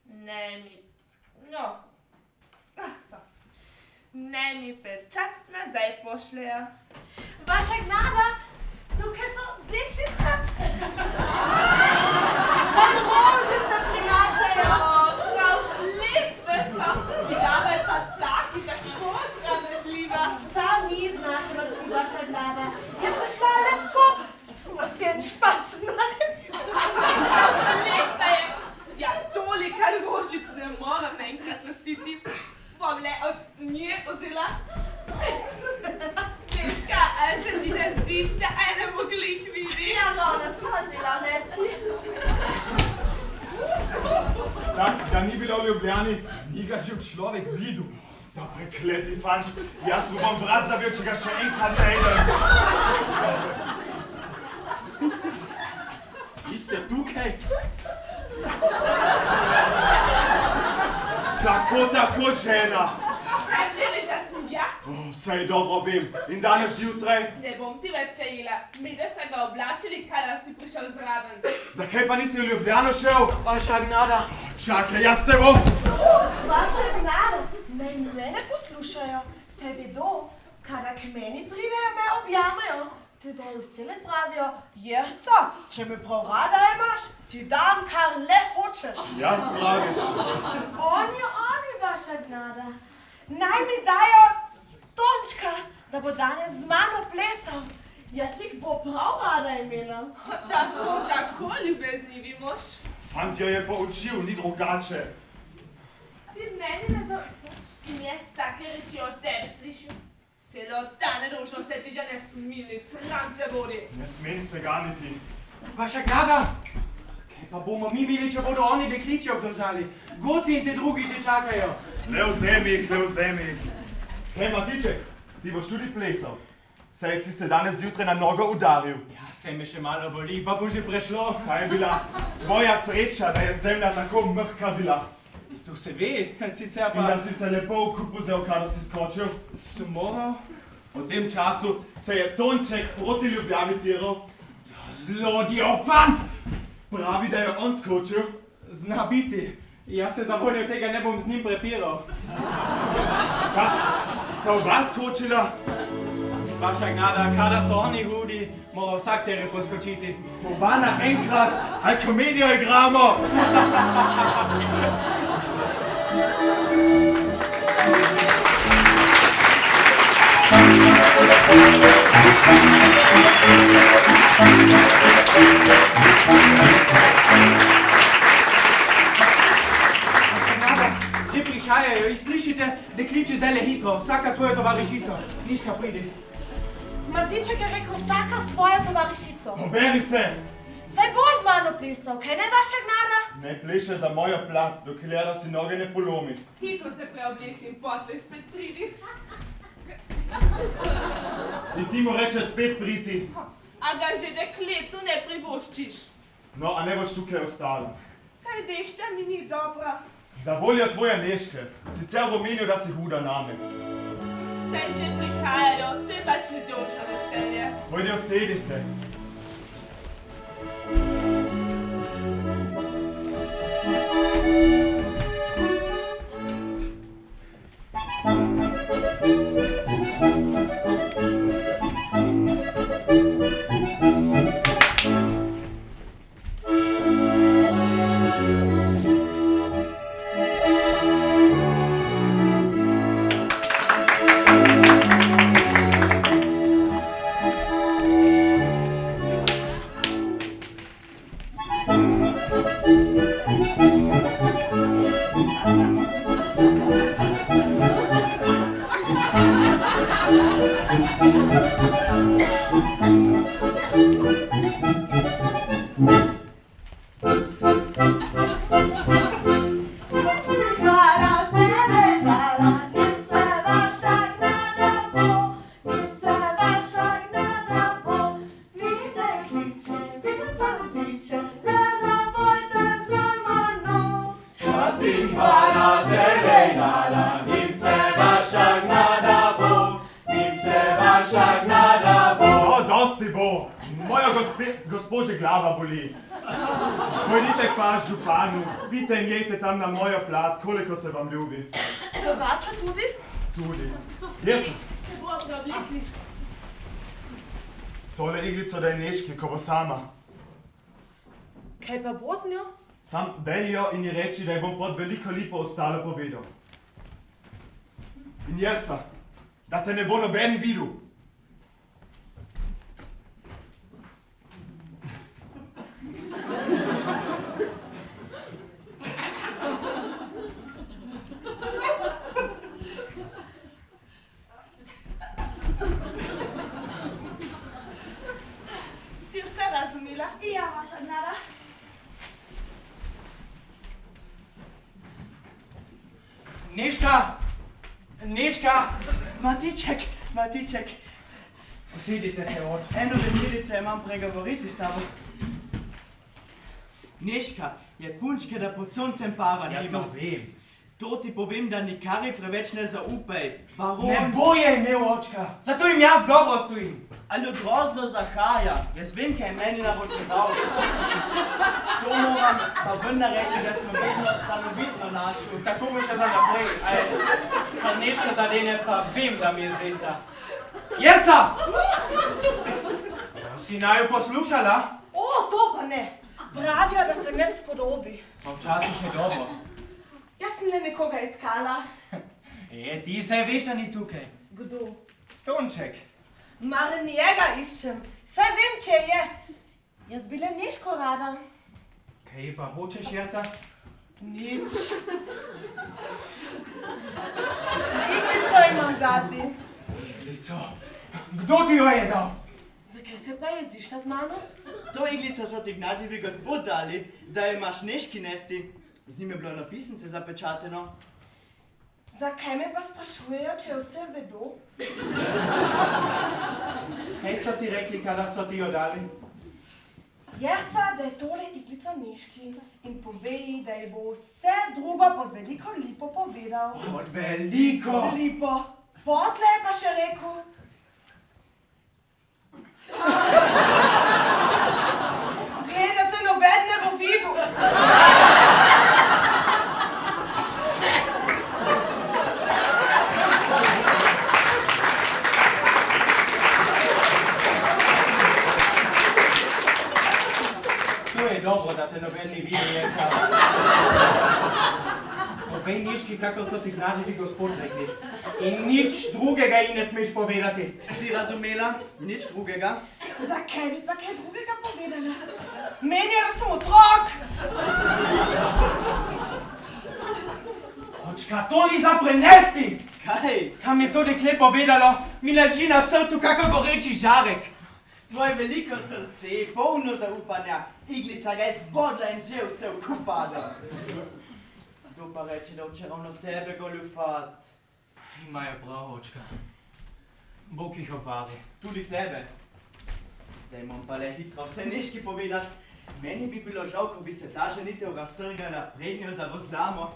ne mi, no, ne mi pečat nazaj pošljejo. Vaša gnada, tukaj so deklice. Vam rožice prinašajo. Prav lepe so, čigave pa taki, tako sramežljiva. Ta ni z naše vasi, vaša gnada. Je prišla le tako, smo si en špas naredili. Lepa je. Ja, tolika rožic ne moram naenkrat nositi. Bom le od nje vzela. Dečka, ali se ti ne zdi, da ene mogli jih vidi? Ja, no, ne smo hotela reči. Da ni bila v Ljubljani, Ni ga živ človek videl. da prekleti fanč, jaz mu bom vrat zavil, če ga še enkrat najdem. Vi ste tukaj? Tako, žena. Kaj želiš, da sem jaz? Saj dobro vem. In danes jutraj? Ne bom ti več šteila. Midve sta ga oblačili, kadar si prišel zraven. Zakaj pa nisi v Ljubljano šel? Vaša gnada. Čakaj, jaz te bom. Vaša gnada, naj mene poslušajo. Saj vedo, kadar k meni pridejo, me objamajo. Tedaj vsele pravijo, Jerca, če me prav rada imaš, ti dam, kar le hočeš. Jaz praviš. Oni, vaša gnada. Naj mi dajo Tončka, da bo danes z mano plesal. Jaz jih bo prav rada imela. Tako ljubeznivi mož. Fant jo je poučil, ni drugače. Ti meni ne in jaz take reči od tebe slišim. Celo dane dušo se ti že ne smili, sram te bodi. Ne smem se ganiti. Vaša gnada, kaj pa bomo mi imeli, če bodo oni dekliči obdržali? Goci in te drugi že čakajo. Ne vzemi jih. Hej, Matiček, ti boš tudi plesal. Saj si se danes zjutraj na nogo udaril. Ja, saj me še malo boli, pa bo že prešlo. Kaj je bila tvoja sreča, da je zemlja tako mrka bila? To se ve, sicer In da pa si se lepo v kup vzel, kadar si skočil? sem moral. V tem času se je Tonček proti Ljubljani tiral. Zlodjev fant! Pravi, da je on skočil. Zna biti. Jaz se zavoljo tega ne bom z njim prepiral. Sta oba skočila? Vaša gnada, kadar so oni hudi, mora vsak tere poskočiti. Oba naenkrat, ali komedijo igramo? Že prihajajo in slišite, dekliči zdajle hitro, vsaka svojo tovarišico. Niška pridi. Matiček je rekel, vsaka svojo tovarišico. Poberi se! Saj bo z mano plesal, kaj ne vaša gnada? Ne pleše za mojo plat, dokler si noge ne polomi. Hitro se preobleci in potlej spet pridi. In ti mu reče spet priti. A ga že dekletu ne privoščiš. No, a ne boš tukaj ostala. Saj veš, da mi ni dobro. Za voljo tvoje Neške, sicer bo menil, da si huda name. Saj že prihajajo, to je pač nedolžno veselje. Pojdi, usedi se. glava boli. Pojdite k pa županu, pite in jejte tam na mojo plat, koliko se vam ljubi. Drugače tudi? Tudi. Jerca, Se bomo preoblekli. tole iglico daj Neški, ko bo sama. Kaj pa bo z njo? Sam daj jo in ji reči, da ji bom pod veliko lipo ostalo povedal. In Jerca, da te ne bo noben videl. Si vse razumela? Ja, vaša gnada. Neška! Neška! Matiček, Usedite se, oč. eno besedico imam pregovoriti s tabo. Neška je punčka, da pod soncem para Ja, nima. to vem. To ti povem, da nikari preveč ne zaupaj. Baron, Ne boje imel očka, zato jim jaz dobro stojim. ali grozno zahaja. Jaz vem, kaj je meni naročeval. To moram pa vendar reči, da smo vedno stanovitno našli. Tako bo še za naprej. Kar Neška zadene, pa vem, da mi je zvesta. Jerca! Si naju poslušala? O, to pa ne. Pravijo, da se ne spodobi. Pa včasih je dobro. Jaz sem le nekoga iskala. Ti se veš, da ni tukaj. Kdo? Tonček. Mar njega iščem. Saj vem, kje je. Jaz bi le Neško rada. Kaj pa hočeš, Jerca? Nič. Iglico imam dati. Lico, kdo ti jo je dal? Zakaj se pa jeziš nad mano? To iglico so ti gnadljivi gospod dali, da jo imaš Neški nesti. Z njim je bilo na pisnice zapečateno. Zakaj me pa sprašujejo, če vse vedo? Kaj so ti rekli, kadar so ti jo dali? Jerca, da je tole iglica Neški in pove ji, da ji bo vse drugo pod veliko lipo povedal. Od veliko. Lipo. Potle je pa še rekel. Gledate, noben ne bo videl. To je dobro, da te noben ni videl, Jerca. Povej Neški, kako so ti gnadljivi gospod rekli. In nič drugega ji ne smeš povedati. Si razumela? Nič drugega. Zakaj bi pa kaj drugega povedala? Menijo, da sem otrok. Očka, to ni za prenesti! Kaj? Kam je to dekle povedalo? Mi leži na srcu kako goreči žarek. Tvoje veliko srce, polno zaupanja. Iglica ga je zbodla in že vse vkupada. Kdo pa reče, da hoče ravno tebe goljufat? Imajo prav, očka. Bog jih obvari. Tudi tebe. Zdaj moram pa le hitro vse Neški povedat. Meni bi bilo žal, ko bi se ta ženitev raztrgala, prednjo zavozlamo.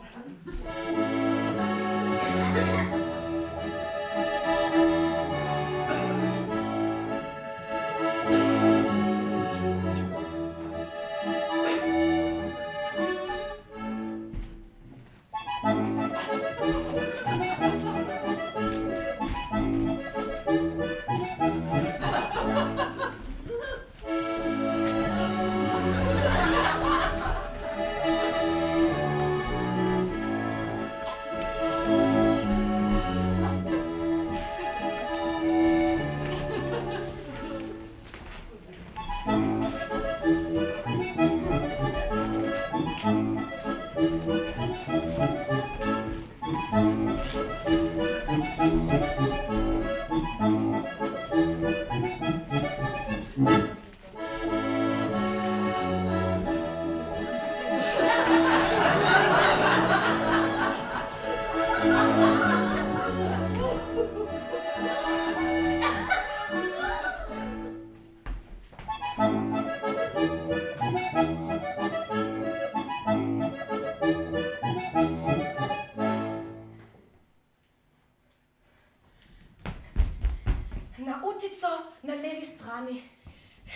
Na utico na levi strani.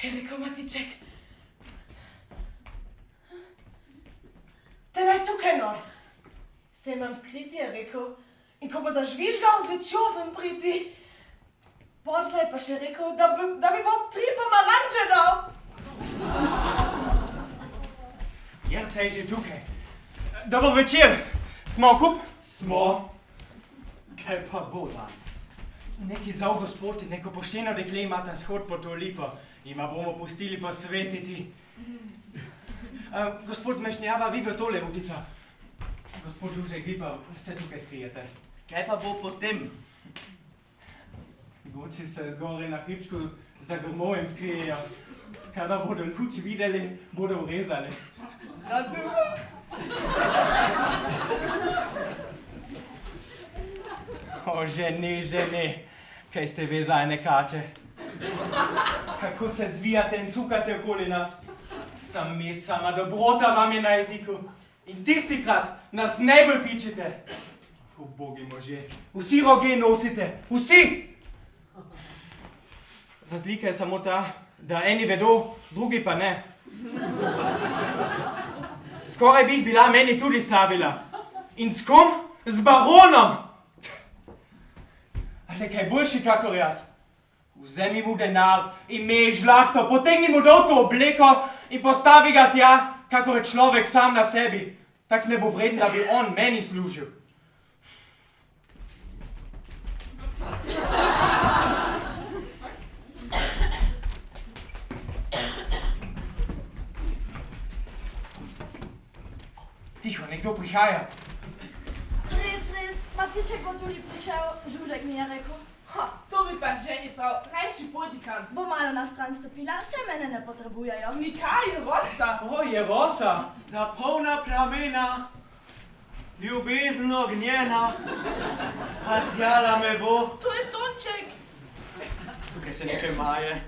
Je rekel Matiček. sem vam skritje rekel. In ko bo zažvižgal z lučjo priti, potlej pa še rekel, da mi bo 3 pomaranče dal. Jerca je že tukaj. Dober večer. Smo okup? Smo. Kaj pa bo danes? Neki zov gospod in neko pošteno dekle imata shod po to lipo. Ima bomo pustili posvetiti. Gospod zmešnjava, vi v tole utica. Gospod Lužek, vi pa se tukaj skrijete. Kaj pa bo potem? Goci se gore na hribčku za grmojem skrijejo. Kada bodo luč videli, bodo urezali. Razumem. O, žene, kaj ste vezane kače. Kako se zvijate in cukate okoli nas. Sam med, sama dobrota vam je na jeziku. In tistikrat nas najbolj pičete. Ubogi možje, vsi roge nosite, vsi! Razlika je samo ta, da eni vedo, drugi pa ne. Skoraj bi jih bila meni tudi stavila. In s kom? Z baronom! Ale kaj boljši kakor jaz. Vzemi mu denar, ime, žlahto, potegni mu dol to obleko in postavi ga tja, kakor je človek sam na sebi. Tak ne bo vreden, da bi on meni služil. Tiho, nekdo prihaja. Res, Matiček bo tudi prišel, Žužek mi je rekel. Ha, to bi pa ženi prav, rajši pojdi kam. Bo malo na stran stopila, vse mene ne potrebujejo. Nikaj je rosa. O, je rosa. Da polna plamena, ljubezen ognjena, razjala me bo. To je Tonček. Tukaj se nekaj maje.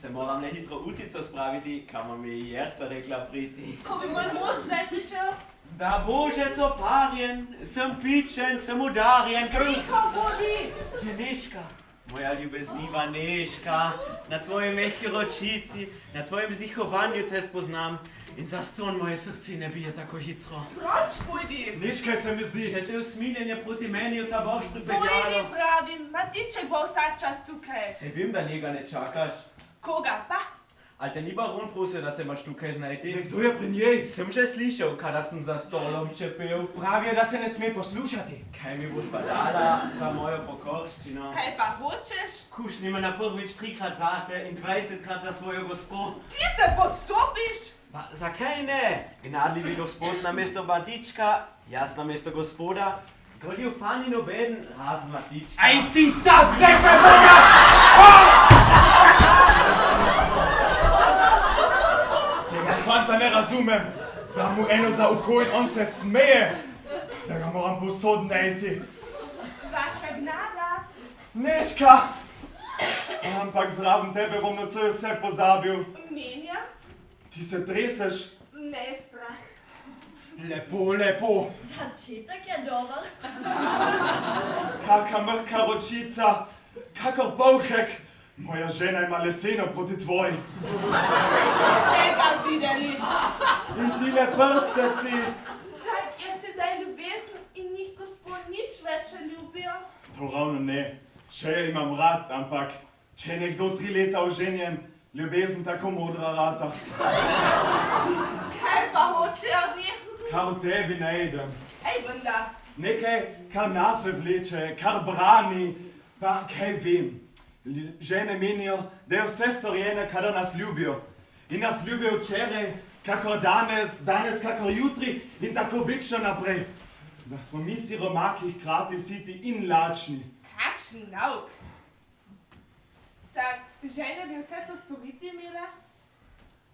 Se moram nehitro utico spraviti, kamor mi je Jerca rekla priti. Ko bi moj mož zdaj prišel. Da božec oparjen, sem pičen, sem udarjen. Tiho bodi. Je Neška, moja ljubezniva Neška, na tvoji mehki ročici, na tvojem vzdihovanju te spoznam in zaston moje srce ne bije tako hitro. Proč pojdi? Nič, kaj se mi zdi. Če te usmiljenje proti meni v ta boš Pojdi, pripeljalo. pravim, Matiček bo vsak čas tukaj. Se vem, da njega ne čakaš. Koga pa? Ali te ni baron prosil, da se imaš tukaj znajti? Kdo je pri njej? Sem že slišal, kadar sem za stolom čepel. Pravijo, da se ne sme poslušati. Kaj mi boš pa dala za mojo pokorščino? Kaj pa hočeš? Kušni me na prvič 3-krat zase in 20-krat za svojo gospo. Ti se podstopiš? Pa zakaj ne? Gnadljivi gospod namesto Matička, jaz namesto gospoda. Goljufan in nobeden, razen Matička. Aj ti tak, nekaj boga! Tega fanta ne razumem. Da mu eno za uho in on se smeje. Da ga moram posod najti. Vaša gnada. Neška! Ampak zraven tebe bom nocoj vse pozabil. Menja? Ti se treseš. Ne strah. Lepo. Začetek je dober. Kaka mrka ročica. Kakor bolhek. Moja žena ima leseno proti tvoji. Ste ga videli? In tile prsteci. Tak je tedaj ljubezen in njih gospod nič več ne ljubijo. To ravno ne. Še jo imam rad, ampak če je nekdo 3 leta oženjen, ljubezen tako modra rata. Kaj pa hoče od njih? Kar v tebi najdem. Ej, vendar. Nekaj, kar nase vleče, kar brani, pa kaj vem. Žene menijo, da je vse storjene, kadar nas ljubijo. In nas ljubijo včeraj, kakor danes kakor jutri in tako večno naprej. Da smo mi siromaki hkrati siti in lačni. Kakšen nauk. Tak, žene bi vse to storiti imele?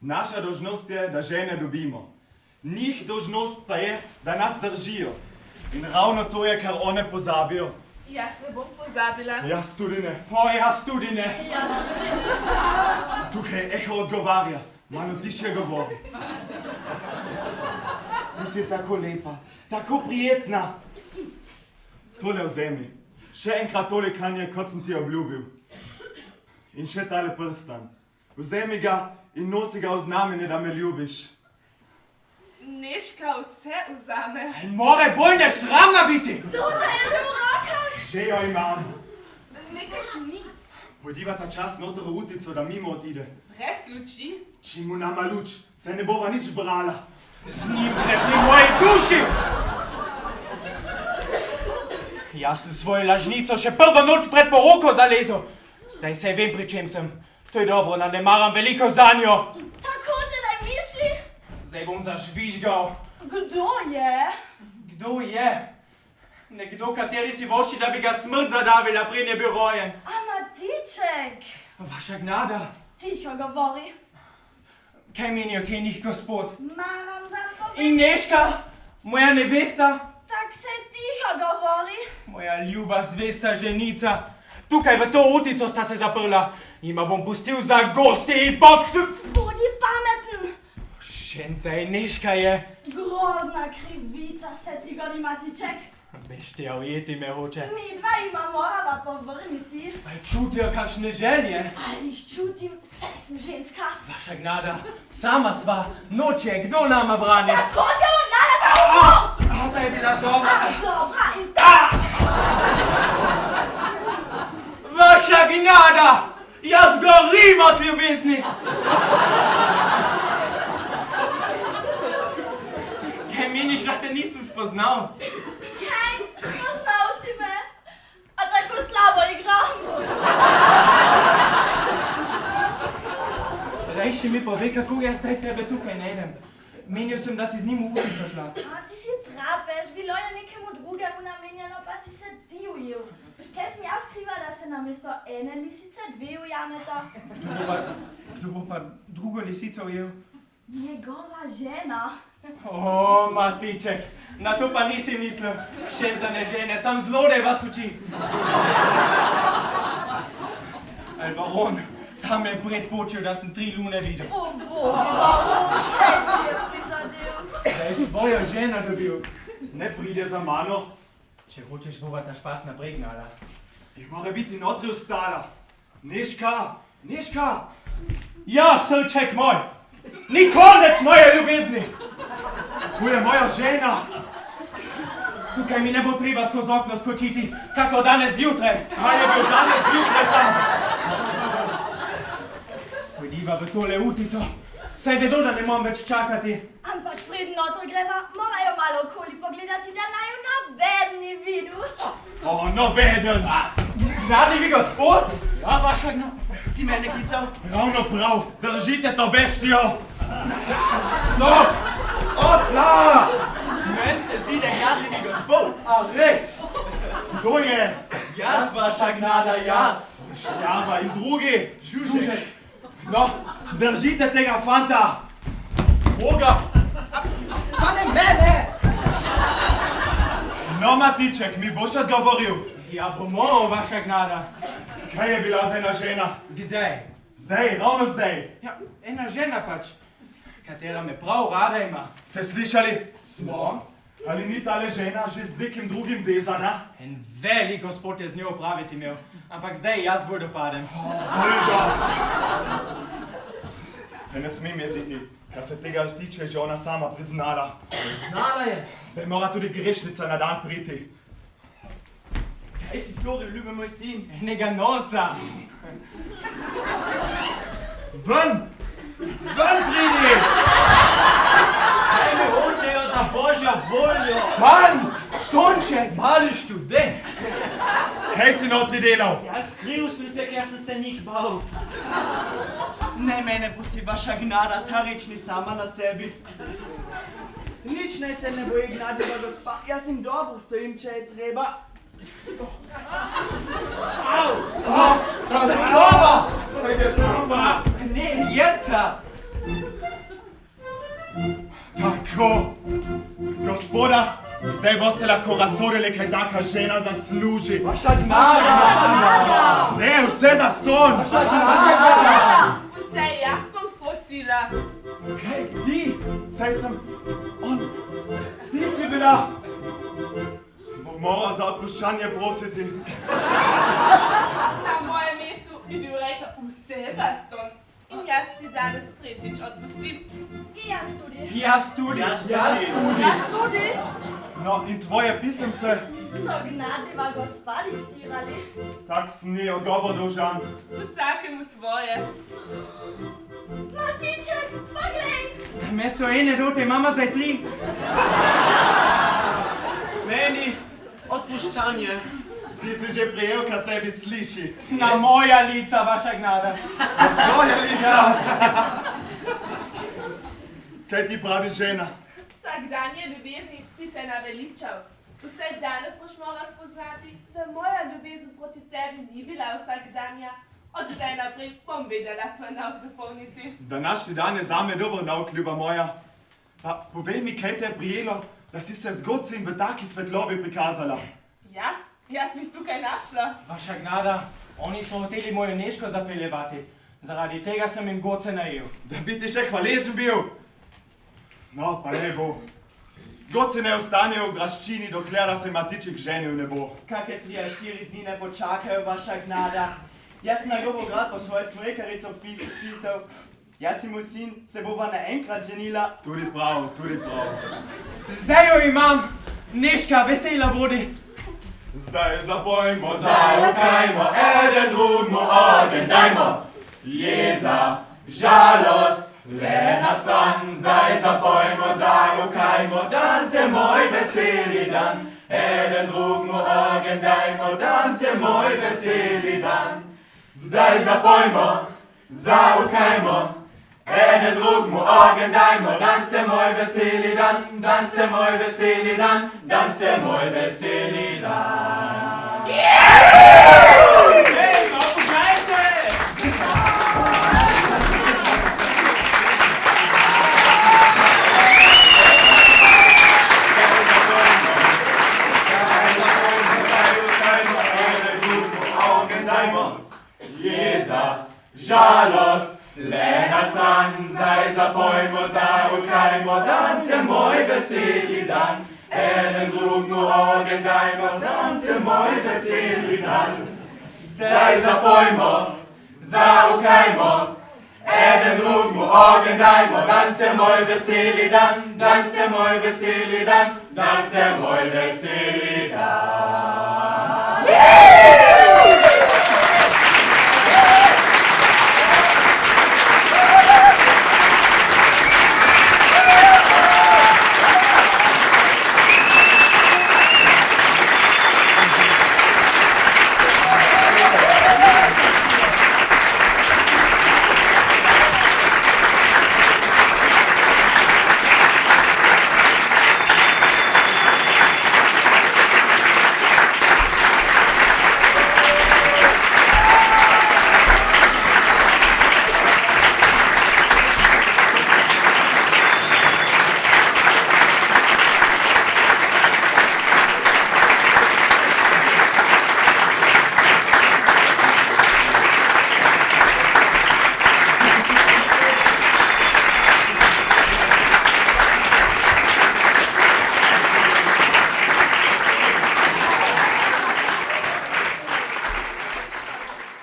Naša dolžnost je, da žene dobimo. Njih dolžnost pa je, da nas držijo. In ravno to je, kar one pozabijo. Jaz ne bom pozabila. Jaz tudi ne. O, jaz tudi ne. Tukaj eho odgovarja, malo tiše govori. Ti si tako lepa, tako prijetna. Tole vzemi. Še enkrat tolikanje, kot sem ti obljubil. In še tale prstan. Vzemi ga in nosi ga v znamenje, da me ljubiš. Neška, vse vse vzame. More bolj ne sram nabiti! Tuta je že v rokah. Že jo imam. Nekaj še ni. Pojdiva ta čas noter v utico, da mimo odide. Brez luči. Če mu nama luč, se ne bova nič brala. Z njim ne pri moji duši! Jaz sem svojo lažnico še prvo noč pred poroko zalezel. Zdaj se vem, pri čem sem. To je dobro, da ne maram veliko zanjo. Tako te naj misli? Zdaj bom zažvižgal. Kdo je? Kdo je? Nekdo, kateri si voši, da bi ga smrt zadavila, preden je bil rojen. A Matiček. Vaša gnada. Tiho govori. Kaj menijo kaj njih gospod? Maram za povedati. In Neška, moja nevesta, Tak se tiho govori. moja ljuba zvesta ženica. Tukaj v to utico sta se zaprla. Jima bom pustil za gosti in Bodi pameten. Šentaj, Neška je. Grozna krivica se ti godi, Matiček. Beštija ujeti me hoče. Mi dva ima morava povrniti. Ali čutijo kakšne želje? Ali jih čutim, saj sem ženska. Vaša gnada, sama sva, noč je, kdo nama brani? Tako te bo nalazal! Ta je bila dobra. Dobra in ta! Vaša gnada, jaz gorim od ljubezni. Kaj meniš, da te nisem spoznal? Kaj? Spoznal si me? A tako slabo igram? Rejši mi pove, kako jaz zdaj tebe tukaj najdem. Menil sem, da si z njim v ulico šla. A ti si trapeš, bilo je nekemu drugemu namenjeno, pa si se ti ujel. Kaj sem jaz kriva, da se namesto ene lisice dve ujameta? Kdo bo pa drugo lisico ujel? Njegova žena. O, Matiček, na to pa nisi mislil. Šentane žene, sam zlodej vas uči. Ej, baron, tam je predpočil, da sem 3 lune videl. O, baron, kaj si je prizadel? Da je svojo ženo dobil. Ne pride za mano. Če hočeš, bova ta špas naprej gnala. Ich mora biti notri ostala. Neška, Neška! Ja, srček moj! Ni konec moje ljubezni! Tu je moja žena! Tukaj mi ne bo treba skozi okno skočiti, kako danes zjutraj. Kaj je bil danes zjutraj tam? Pojdiva v tole utico. Saj vedo, da ne moram več čakati. Ampak preden noter greva, morajo malo okoli pogledati, da naju noben ni videl. O, nobeden! Gnadljivi gospod? Ja, vaša gnada. Si mene klical? Ravno prav, držite to beštijo! No, osla! Meni se zdi, da je gnadljivi gospod. A res? Kdo je? Jaz, vaša gnada, jaz. Šljava in drugi? Žužek. No, držite tega fanta! Koga? Pa ne mene! No, Matiček, mi boš odgovoril. Ja, bomo, vaša gnada. Kaj je bila za ena žena? Kdaj? Zdaj, ravno zdaj. Ja, ena žena pač, katera me prav rada ima. Ste slišali? Smo. Ali ni tale žena že z nekim drugim vezana? En velik gospod je z njo opraviti imel, ampak zdaj jaz bolj dopadem. Olga! Se ne smem jeziti, kar se tega tiče, že ona sama priznala. Znala je. Zdaj mora tudi grešnica na dan priti. Kaj si storil, ljubi moj sin? Enega norca. Ven! Ven pridi! Kaj me hočejo za božjo voljo? Fant! Tonček! Mali študent. Kaj si notri delal? Ja, skril sem se, ker sem se njih bal. Ne mene pusti vaša gnada, ta reč ni sama na sebi. Nič naj se ne boji gnadljeva gospa, jaz jim dobro stojim, če je treba. Au! Ta se klova! Ne, jeca! Tako. Gospoda, zdaj boste lahko razsodili, kaj taka žena zasluži. Vaša gnada! Ne, vse za ston! Vse jaz bom sprosila. Kaj ti? Saj sem... Ti si bila... Bom moral za odpuščanje prositi. Na mojem mestu bi bil rekel vse za ston. In jaz ti danes tretjič odpustim. Jaz tudi. Jaz tudi. Jaz tudi. No, in tvoje pisemce? So gnadljiva gospa diktirali. Tak sem ni odgovor dolžan. Vsakemu svoje. Martinček, poglej! Mesto ene dote imamo zdaj 3. Meni odpuščanje. Ti si že prijel, kar tebi sliši. Na moja lica, vaša gnada. Tvoja lica! Kaj ti pravi žena? Vsakdanje ljubezni si se naveličal. Vsaj danes boš moral spoznati, da moja ljubezen proti tebi ni bila vsakdanja. Od zdaj naprej bom vedela tvoj nauk dopolniti. Današnji dan je zame dober nauk, ljuba moja. Pa povej mi, kaj te je prijelo, da si se z Gocim v taki svetlobi prikazala? Jaz? Jaz mi tukaj našla. Vaša gnada, oni so hoteli mojo Neško zapeljevati. Zaradi tega sem jim Goce najel. Da bi ti še hvaležen bil? No, pa ne bo. Goci ne ostanejo v graščini, dokler da se Matiček ženil ne bo. Kake 3-4 dni ne počakajo, vaša gnada. Jaz sem na Gobograd po svojo smrekarico pisal. Jaz in moj sin se bova naenkrat ženila. Tudi prav, tudi prav. Zdaj jo imam! Neška, vesela bodi! Zdaj zapojmo, zaukajmo, eden drugmu ogenj dajmo. Jeza, žalost, zle na stran. Zdaj zapojmo, zaukajmo, dance moj veseli dan. Eden drugmu ogenj dajmo, dance moj veseli dan. Zdaj zapojmo, zaukajmo, eden drugmu ogenj dajmo, dance moj veseli dan, dance moj veseli dan, dance moj veseli dan. Hej, no, poglejte! Jeza, žalost, le na stran, zdaj zapojmo, zaukajmo, dance moj veseli dan. Eden drugmu ogenj dajmo, dance moj veseli dan. Zdaj zapojmo, zaukajmo, eden drugmu ogenj dajmo, dance moj veseli dan, dance moj veseli dan, dance moj veseli dan.